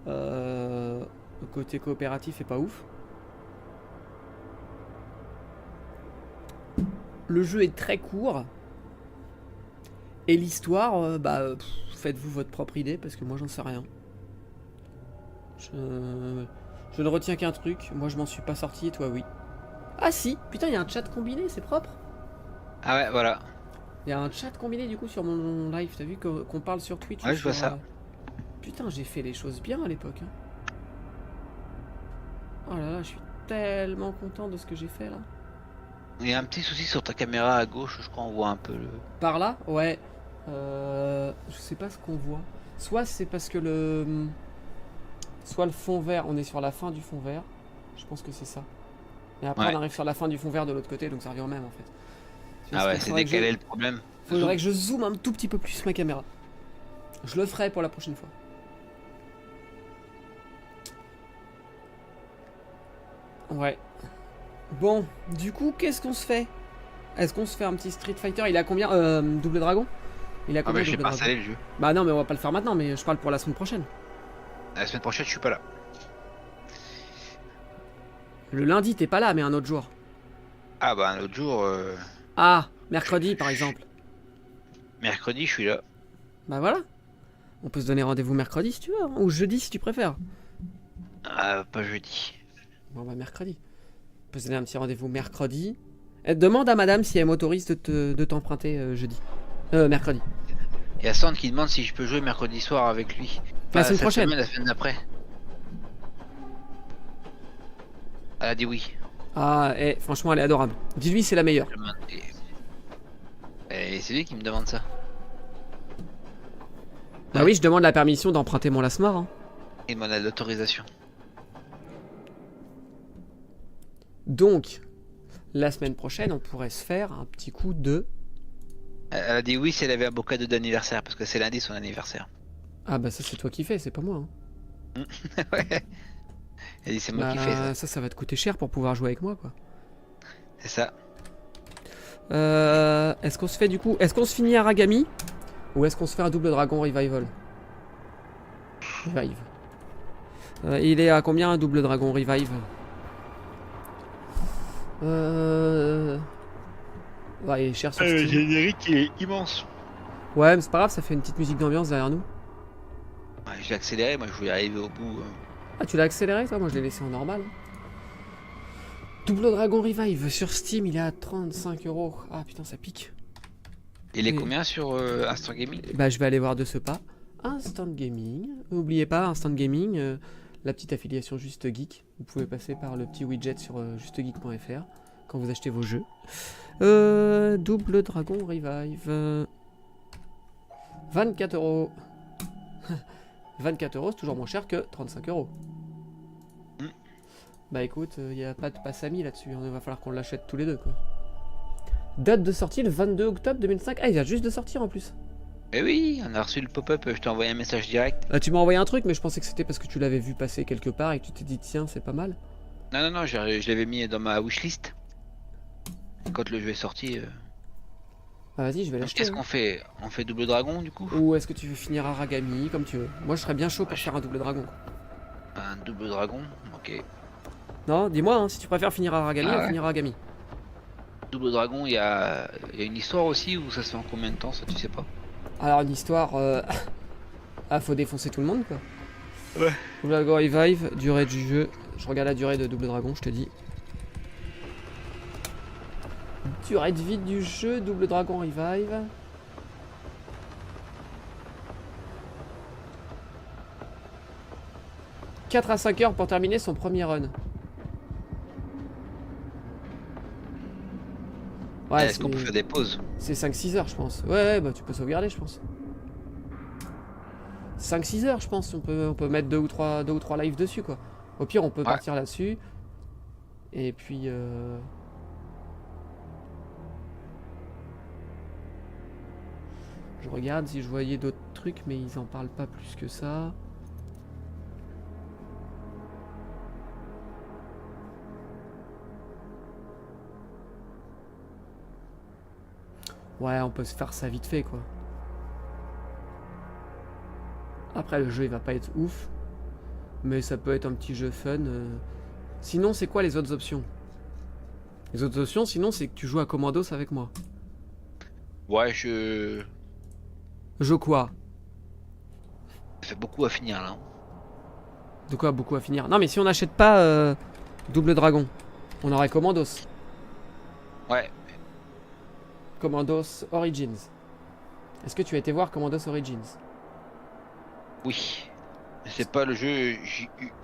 le côté coopératif est pas ouf. Le jeu est très court. Et l'histoire, faites-vous votre propre idée, parce que moi j'en sais rien. Je ne retiens qu'un truc, moi je m'en suis pas sorti et toi oui. Ah si, putain il y a un chat combiné, c'est propre. Ah ouais, voilà. Il y a un chat combiné du coup sur mon live, t'as vu qu'on parle sur Twitch Ouais, ou je vois sur, ça. Putain, j'ai fait les choses bien à l'époque. Hein. Oh là là, je suis tellement content de ce que j'ai fait là. Il y a un petit souci sur ta caméra à gauche, je crois on voit un peu le. Par là? Ouais. Je sais pas ce qu'on voit. Soit c'est parce que soit le fond vert, on est sur la fin du fond vert. Je pense que c'est ça. Et après Ouais. on arrive sur la fin du fond vert de l'autre côté, donc ça revient au même en fait. Ah ouais, c'est décalé le problème. Faudrait que je zoome un tout petit peu plus ma caméra. Je le ferai pour la prochaine fois. Ouais. Bon, du coup, qu'est-ce qu'on se fait? Est-ce qu'on se fait un petit Street Fighter? Il a combien? Double Dragon? Il a Ah combien bah je l'ai Double pas Dragon? installé le jeu. Bah non, mais on va pas le faire maintenant, mais je parle pour la semaine prochaine. La semaine prochaine je suis pas là. Le lundi, t'es pas là, mais un autre jour. Ah bah un autre jour, Ah, mercredi par exemple. mercredi je suis là. Bah voilà. On peut se donner rendez-vous mercredi si tu veux, hein, ou jeudi si tu préfères. Ah pas jeudi. Bon bah mercredi. On peut se donner un petit rendez-vous mercredi. Demande à madame si elle m'autorise de t'emprunter jeudi. Mercredi. Il y a Sand qui demande si je peux jouer mercredi soir avec lui. La Pas semaine cette prochaine. semaine, la semaine d'après. Elle a dit oui. Ah, franchement, elle est adorable. Dis-lui, c'est la meilleure. Et c'est lui qui me demande ça. Bah oui, je demande la permission d'emprunter mon Lasmar. Hein. Il m'en a l'autorisation. Donc, la semaine prochaine, on pourrait se faire un petit coup de... Elle a dit oui si elle avait un beau cadeau d'anniversaire, parce que c'est lundi son anniversaire. Ah bah ça, c'est toi qui fais, c'est pas moi. Hein. Ouais. Elle dit c'est moi qui fais ça. Ça va te coûter cher pour pouvoir jouer avec moi, quoi. C'est ça. Est-ce qu'on se fait du coup... Est-ce qu'on se finit Aragami? Ou est-ce qu'on se fait un Double Dragon Revival? Revive. Il est à combien un Double Dragon Revive? Ouais, il est cher sur Le Steam. générique il est immense. Ouais, mais c'est pas grave, ça fait une petite musique d'ambiance derrière nous. Ouais, je l'ai accéléré, moi je voulais arriver au bout. Ah, tu l'as accéléré toi? Moi je l'ai laissé en normal. Double Dragon Revive sur Steam, il est à 35 €. Ah putain, ça pique. Il est Oui. combien sur Instant Gaming? Bah, je vais aller voir de ce pas. Instant Gaming. N'oubliez pas, Instant Gaming, la petite affiliation Juste Geek. Vous pouvez passer par le petit widget sur justegeek.fr quand vous achetez vos jeux. Double Dragon Revive. 24 €. 24 euros, c'est toujours moins cher que 35 euros. Mm. Bah écoute, il n'y a pas de passe ami là-dessus, il va falloir qu'on l'achète tous les deux quoi. Date de sortie le 22 octobre 2005. Ah, il vient juste de sortir en plus. Eh oui, on a reçu le pop-up, je t'ai envoyé un message direct. Tu m'as envoyé un truc, mais je pensais que c'était parce que tu l'avais vu passer quelque part et que tu t'es dit tiens, c'est pas mal. Non, je l'avais mis dans ma wishlist. Quand le jeu est sorti. Ah, vas-y, je vais Donc, l'acheter. qu'est-ce qu'on fait? On fait double dragon du coup? Ou est-ce que tu veux finir Aragami, comme tu veux. Moi, je serais bien chaud pour Ouais, faire un double dragon. Un double dragon, ok. Non, dis-moi, hein, si tu préfères finir Aragami, Ah on ouais. finira Aragami. Double dragon, il y a une histoire aussi ou ça se fait en combien de temps, ça tu sais pas? Alors, une histoire... Ah, faut défoncer tout le monde, quoi. Ouais. Double Dragon Revive, durée du jeu. Je regarde la durée de Double Dragon, je te dis. Durée de vie du jeu, Double Dragon Revive. « 4 à 5 heures pour terminer son premier run. » Ouais, Est-ce qu'on peut faire des pauses? c'est 5-6 heures, je pense. Ouais, bah tu peux sauvegarder, je pense. 5-6 heures, je pense. On peut mettre deux ou trois lives dessus, quoi. Au pire, on peut partir là-dessus. Et puis... Je regarde si je voyais d'autres trucs, mais ils en parlent pas plus que ça. Ouais, on peut se faire ça vite fait, quoi. Après, le jeu, il va pas être ouf. Mais ça peut être un petit jeu fun. Sinon, c'est quoi les autres options? Les autres options, sinon, c'est que tu joues à Commandos avec moi. Ouais, je... Jeu quoi? Ça fait beaucoup à finir là. De quoi beaucoup à finir? Non, mais si on n'achète pas Double Dragon, on aurait Commandos. Ouais. Commandos Origins. Est-ce que tu as été voir Commandos Origins? Oui. C'est pas le jeu...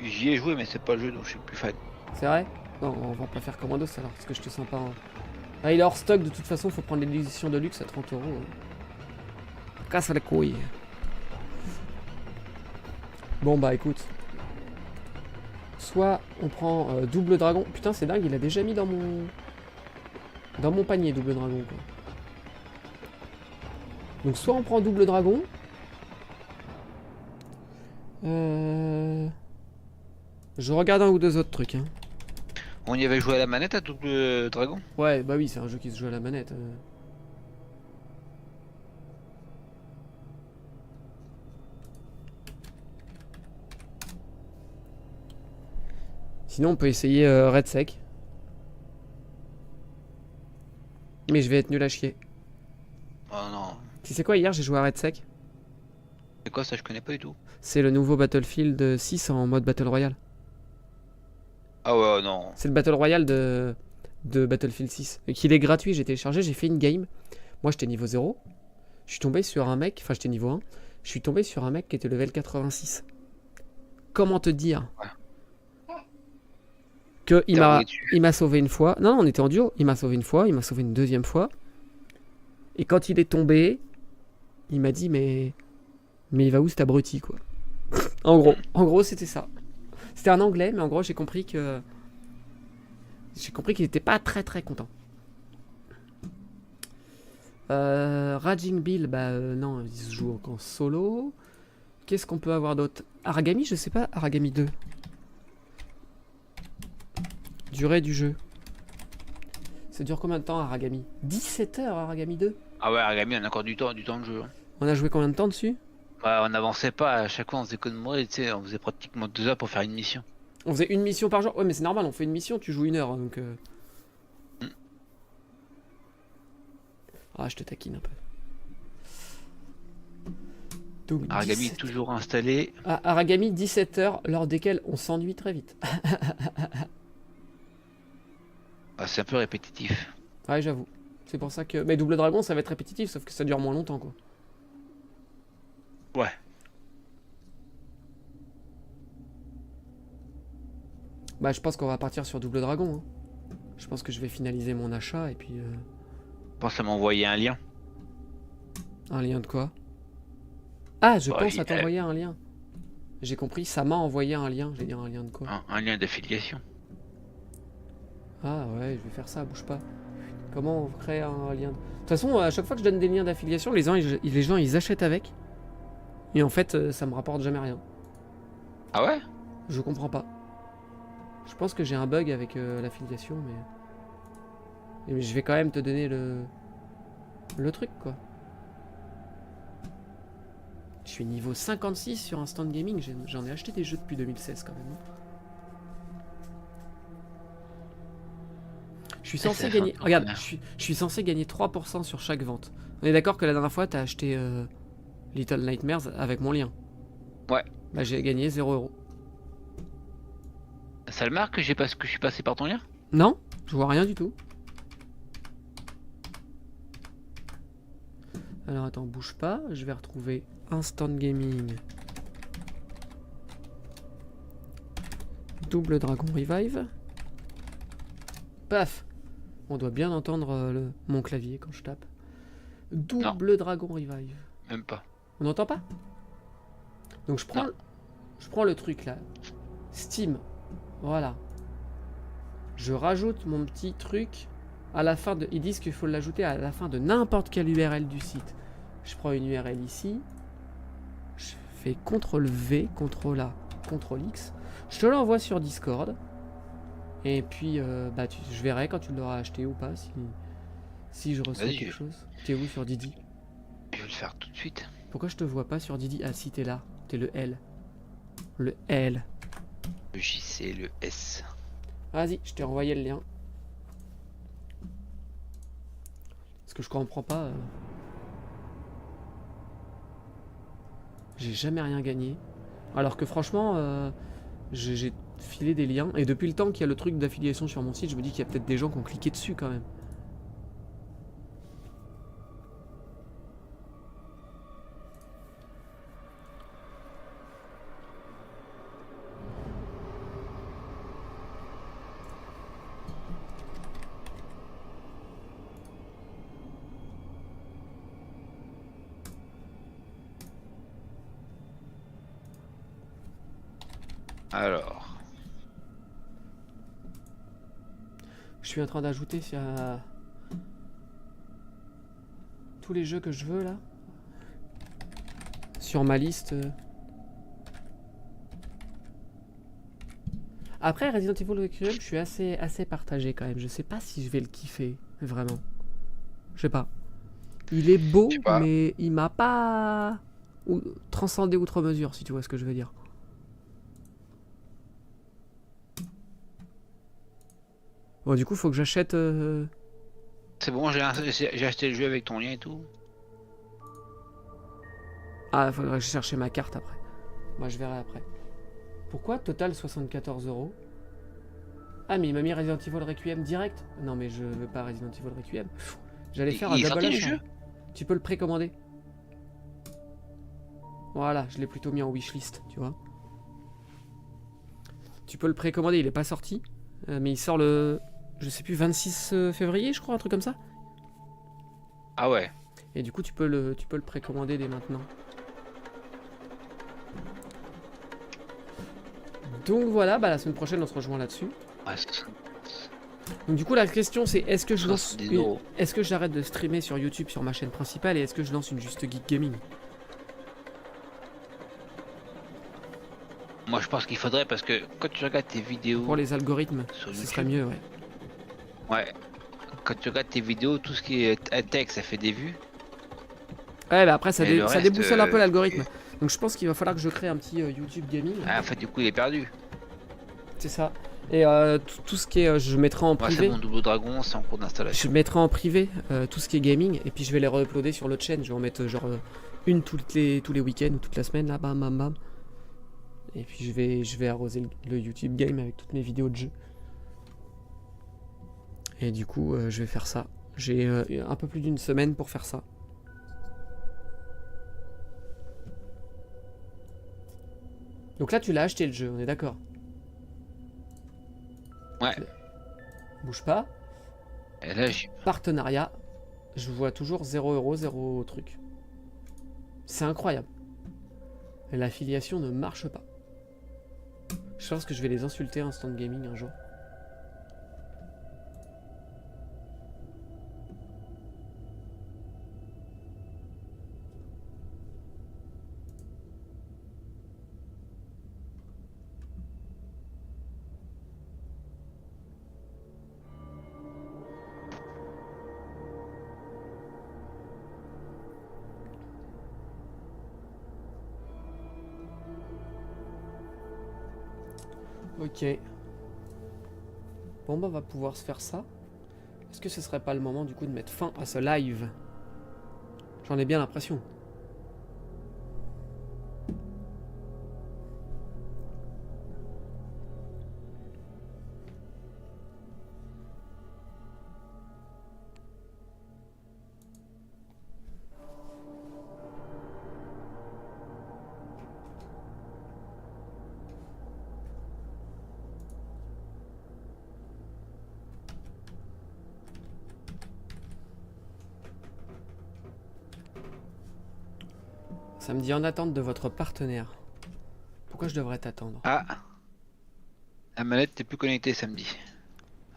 J'y ai joué mais c'est pas le jeu dont je suis le plus fan. C'est vrai? Non, on va pas faire Commandos alors, parce que je te sens pas... Ah, il est hors stock, de toute façon, faut prendre l'édition de luxe à 30 euros. Casse les couilles. Bon bah écoute. Soit on prend Double Dragon. Putain, c'est dingue, il a déjà mis dans mon panier Double Dragon, quoi. Donc soit on prend Double Dragon. Je regarde un ou deux autres trucs, hein. On y avait joué à la manette à double dragon? Ouais, bah oui, c'est un jeu qui se joue à la manette. Sinon, on peut essayer Red Sec. Mais je vais être nul à chier. Oh non. Tu sais quoi, hier j'ai joué à Red Sec. C'est quoi ça? Je connais pas du tout. C'est le nouveau Battlefield 6 en mode Battle Royale. Ah ouais, non. C'est le Battle Royale de Battlefield 6. Et qu'il est gratuit, j'ai téléchargé, j'ai fait une game. Moi j'étais niveau 0. Je suis tombé sur un mec, enfin j'étais niveau 1. Je suis tombé sur un mec qui était level 86. Comment te dire que il m'a sauvé une fois. Non, on était en duo. Il m'a sauvé une fois, il m'a sauvé une deuxième fois. Et quand il est tombé, il m'a dit mais il va où cet abruti, quoi. En gros c'était ça. C'était un anglais, mais en gros j'ai compris qu'il était pas très content. Raging Bill, bah non, il se joue en solo. Qu'est-ce qu'on peut avoir d'autre? Aragami, je sais pas, Aragami 2. Durée du jeu. Ça dure combien de temps, Aragami? 17 heures, Aragami 2. Ah ouais, Aragami, on a encore du temps de jeu. On a joué combien de temps dessus? Ouais, on n'avançait pas, à chaque fois on faisait que de mourir, tu sais, on faisait pratiquement 2 heures pour faire une mission. On faisait une mission par jour. Ouais, mais c'est normal, on fait une mission, tu joues 1 heure, donc... Ah, je te taquine un peu. Donc, Aragami est toujours installé. Ah, Aragami, 17 heures, lors desquelles on s'ennuie très vite. Ah, c'est un peu répétitif. Ouais, j'avoue. C'est pour ça que... Mais Double Dragon, ça va être répétitif, sauf que ça dure moins longtemps, quoi. Ouais. Bah, je pense qu'on va partir sur Double Dragon, hein. Je pense que je vais finaliser mon achat, et puis... Pense à m'envoyer un lien. Un lien de quoi? Ah, je Ouais, pense à t'envoyer un lien. J'ai compris, ça m'a envoyé un lien. J'ai dit un lien de quoi? Un lien d'affiliation. Ah ouais, je vais faire ça, bouge pas. Comment on crée un lien de... toute façon, à chaque fois que je donne des liens d'affiliation, les gens ils achètent avec. Et en fait, ça me rapporte jamais rien. Ah ouais? Je comprends pas. Je pense que j'ai un bug avec l'affiliation, mais je vais quand même te donner le truc, quoi. Je suis niveau 56 sur Instant Gaming, j'en ai acheté des jeux depuis 2016 quand même. Je suis censé gagner... Regarde, je suis censé gagner 3% sur chaque vente. On est d'accord que la dernière fois, t'as acheté Little Nightmares avec mon lien. Ouais. Bah j'ai gagné 0€. Ça le marque que je suis passé par ton lien? Non, je vois rien du tout. Alors attends, bouge pas, je vais retrouver Instant Gaming. Double Dragon Revive. Paf. On doit bien entendre mon clavier quand je tape. Double Dragon Revive. Même pas. On n'entend pas? Donc je prends le truc là. Steam. Voilà. Je rajoute mon petit truc à la fin de... Ils disent qu'il faut l'ajouter à la fin de n'importe quelle URL du site. Je prends une URL ici. Je fais CTRL V, CTRL A, CTRL X. Je te l'envoie sur Discord. Et puis, je verrai quand tu l'auras acheté ou pas, si je reçois quelque chose. T'es où sur Didi? Je vais le faire tout de suite. Pourquoi je te vois pas sur Didi? Ah si, t'es là. T'es le L. Le L. Le JC, le S. Vas-y, je t'ai envoyé le lien. Parce que je comprends pas. J'ai jamais rien gagné. Alors que franchement, j'ai filé des liens. Et depuis le temps qu'il y a le truc d'affiliation sur mon site, je me dis qu'il y a peut-être des gens qui ont cliqué dessus quand même. Alors. Je suis en train d'ajouter tous les jeux que je veux là. Sur ma liste. Après Resident Evil Requiem, je suis assez partagé quand même. Je sais pas si je vais le kiffer, vraiment. Je sais pas. Il est beau, mais il m'a pas transcendé outre mesure, si tu vois ce que je veux dire. Bon, du coup, faut que j'achète... C'est bon, j'ai acheté le jeu avec ton lien et tout. Ah, il faudrait que je cherche ma carte après. Moi, je verrai après. Pourquoi total 74€? Ah, mais il m'a mis Resident Evil Requiem direct. Non, mais je veux pas Resident Evil Requiem. J'allais faire un double achat. Jeu. Tu peux le précommander. Voilà, je l'ai plutôt mis en wishlist, tu vois. Tu peux le précommander, il est pas sorti. Mais il sort le... Je sais plus, 26 février, je crois, un truc comme ça. Ah ouais. Et du coup, tu peux le précommander dès maintenant. Donc voilà, la semaine prochaine, on se rejoint là-dessus. Ouais, donc du coup, la question, c'est est-ce que je lance des euros. est-ce que j'arrête de streamer sur YouTube sur ma chaîne principale et est-ce que je lance une Juste Geek Gaming? Moi, je pense qu'il faudrait parce que quand tu regardes tes vidéos Pour les algorithmes, sur ce YouTube, serait mieux, ouais. Ouais. Quand tu regardes tes vidéos, tout ce qui est texte, ça fait des vues. Ouais, bah après, ça Et le reste, déboussole un peu l'algorithme. Donc je pense qu'il va falloir que je crée un petit YouTube Gaming. Ah, en fait, du coup, il est perdu. C'est ça. Et tout ce qui est... je mettrai en Moi, privé... c'est mon double dragon, c'est en cours d'installation. Je mettrai en privé tout ce qui est gaming et puis je vais les re-uploader sur l'autre chaîne. Je vais en mettre genre une tous les week-ends ou toute la semaine, là, bam bam bam. Et puis je vais arroser le YouTube Game avec toutes mes vidéos de jeu. Et du coup, je vais faire ça. J'ai un peu plus d'une semaine pour faire ça. Donc là, tu l'as acheté le jeu, on est d'accord? Ouais. Bouge pas. Et là, j'ai... Partenariat. Je vois toujours 0€, 0 truc. C'est incroyable. L'affiliation ne marche pas. Je pense que je vais les insulter Instant Gaming un jour. Ok. Bon bah on va pouvoir se faire ça. Est-ce que ce serait pas le moment du coup de mettre fin à ce live? J'en ai bien l'impression. Ça me dit en attente de votre partenaire. Pourquoi je devrais t'attendre? Ah, la manette t'es plus connectée samedi.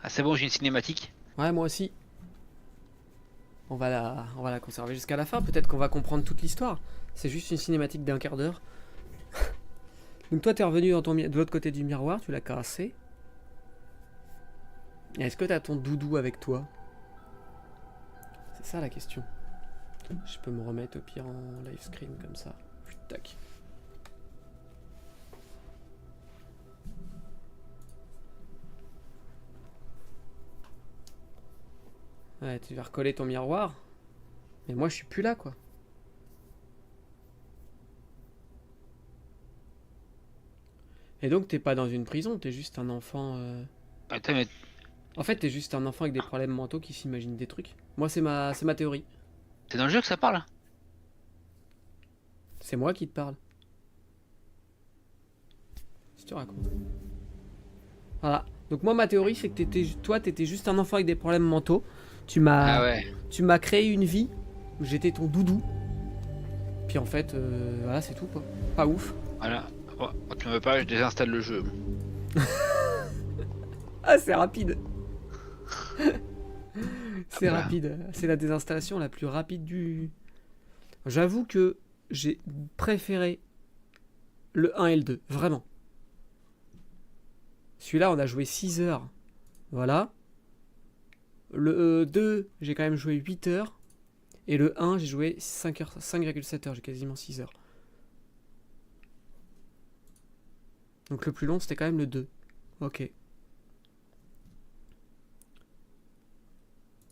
Ah c'est bon, j'ai une cinématique. Ouais, moi aussi. On va la conserver jusqu'à la fin. Peut-être qu'on va comprendre toute l'histoire. C'est juste une cinématique d'1 quart d'heure. Donc toi, t'es revenu dans de l'autre côté du miroir, tu l'as cassé. Est-ce que t'as ton doudou avec toi? C'est ça la question. Je peux me remettre au pire en live screen comme ça. Tac. Ouais, tu vas recoller ton miroir. Mais moi, je suis plus là, quoi. Et donc, t'es pas dans une prison, t'es juste un enfant... Attends, mais En fait, t'es juste un enfant avec des problèmes mentaux qui s'imagine des trucs. Moi, c'est ma théorie. c'est dans le jeu que ça parle? C'est moi qui te parle. Je te raconte. Voilà. Donc moi, ma théorie, c'est que t'étais juste un enfant avec des problèmes mentaux. Tu Ah ouais. m'as créé une vie où j'étais ton doudou. Puis en fait, voilà, c'est tout, quoi. Pas ouf. Voilà. Bon, tu me veux pas, je désinstalle le jeu. Ah, c'est rapide. C'est Voilà. rapide. C'est la désinstallation la plus rapide du... J'avoue que j'ai préféré le 1 et le 2. Vraiment. Celui-là, on a joué 6 heures. Voilà. Le 2, j'ai quand même joué 8 heures. Et le 1, j'ai joué 5,7 heures. J'ai quasiment 6 heures. Donc le plus long, c'était quand même le 2. Ok.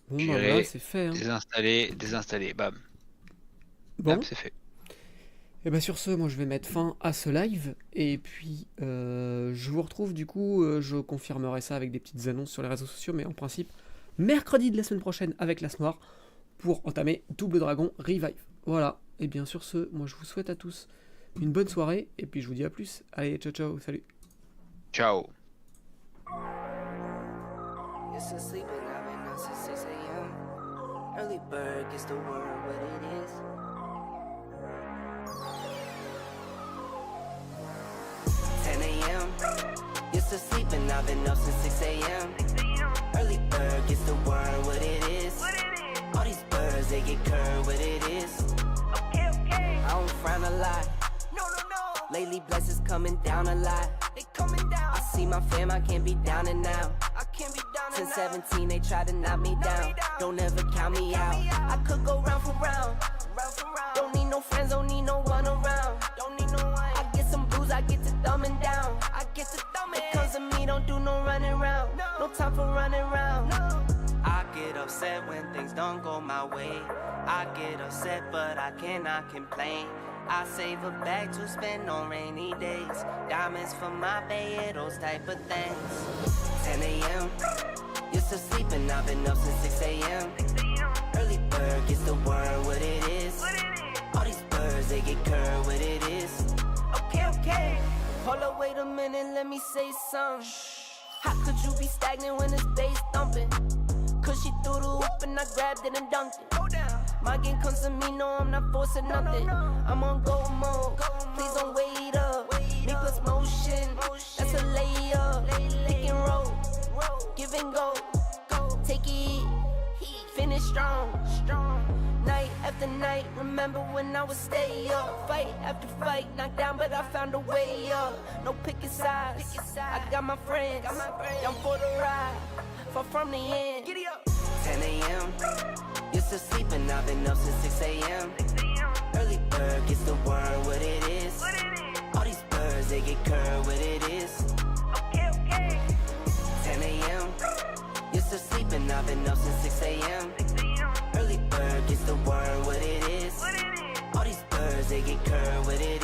Bon, bah Gérer, voilà, c'est fait. Hein. désinstaller, bam. Bon. Hop, c'est fait. Et bah sur ce, moi je vais mettre fin à ce live. Et puis, je vous retrouve du coup, je confirmerai ça avec des petites annonces sur les réseaux sociaux. Mais en principe, mercredi de la semaine prochaine avec l'As Noir pour entamer Double Dragon Revive. Voilà. Et bien sur ce, moi je vous souhaite à tous une bonne soirée. Et puis je vous dis à plus. Allez, ciao ciao, salut. Ciao. It's a sleeping, I've been up since 6 a.m. Early bird gets the word what it is. 10 a.m. Used to sleeping, I've been up since 6 a.m. Early bird gets the word what it is. All these birds, they get curved what it is. I don't frown a lot. Lately blessings coming down a lot. I see my fam, I can't be down and out. Since 17 they tried to knock me down. Don't ever count me out. I could go round for round. Don't need no friends, don't need no one around. I get some blues, I get to thumbing down. It comes to me, don't do no running around. No time for running around. I get upset when things don't go my way. I get upset, but I cannot complain. I save a bag to spend on rainy days. Diamonds for my bay, those type of things. 10 a.m. Used to sleeping, I've been up since 6 a.m. Early bird gets the word what it is. All these birds, they get curved what it is. Okay. Hold up, wait a minute, let me say something. How could you be stagnant when it's bass thumping? Cause she threw the hoop and I grabbed it and dunked it. My game comes to me, no, I'm not forcing nothing. I'm on go mode, please don't wait up. Me plus motion, that's a and go. Take it, finish strong. Night after night, remember when I would stay up. Fight after fight, knocked down, but I found a way up. No picking sides, I got my friends, down for the ride, far from the end. 10 a.m., you're still sleeping, I've been up since 6 a.m. Early bird gets the worm, what it is. All these birds, they get curved, what it is. 10 a.m., you're still sleeping, I've been up since 6 a.m. Early bird gets the worm, what it is. All these birds, they get curved, what it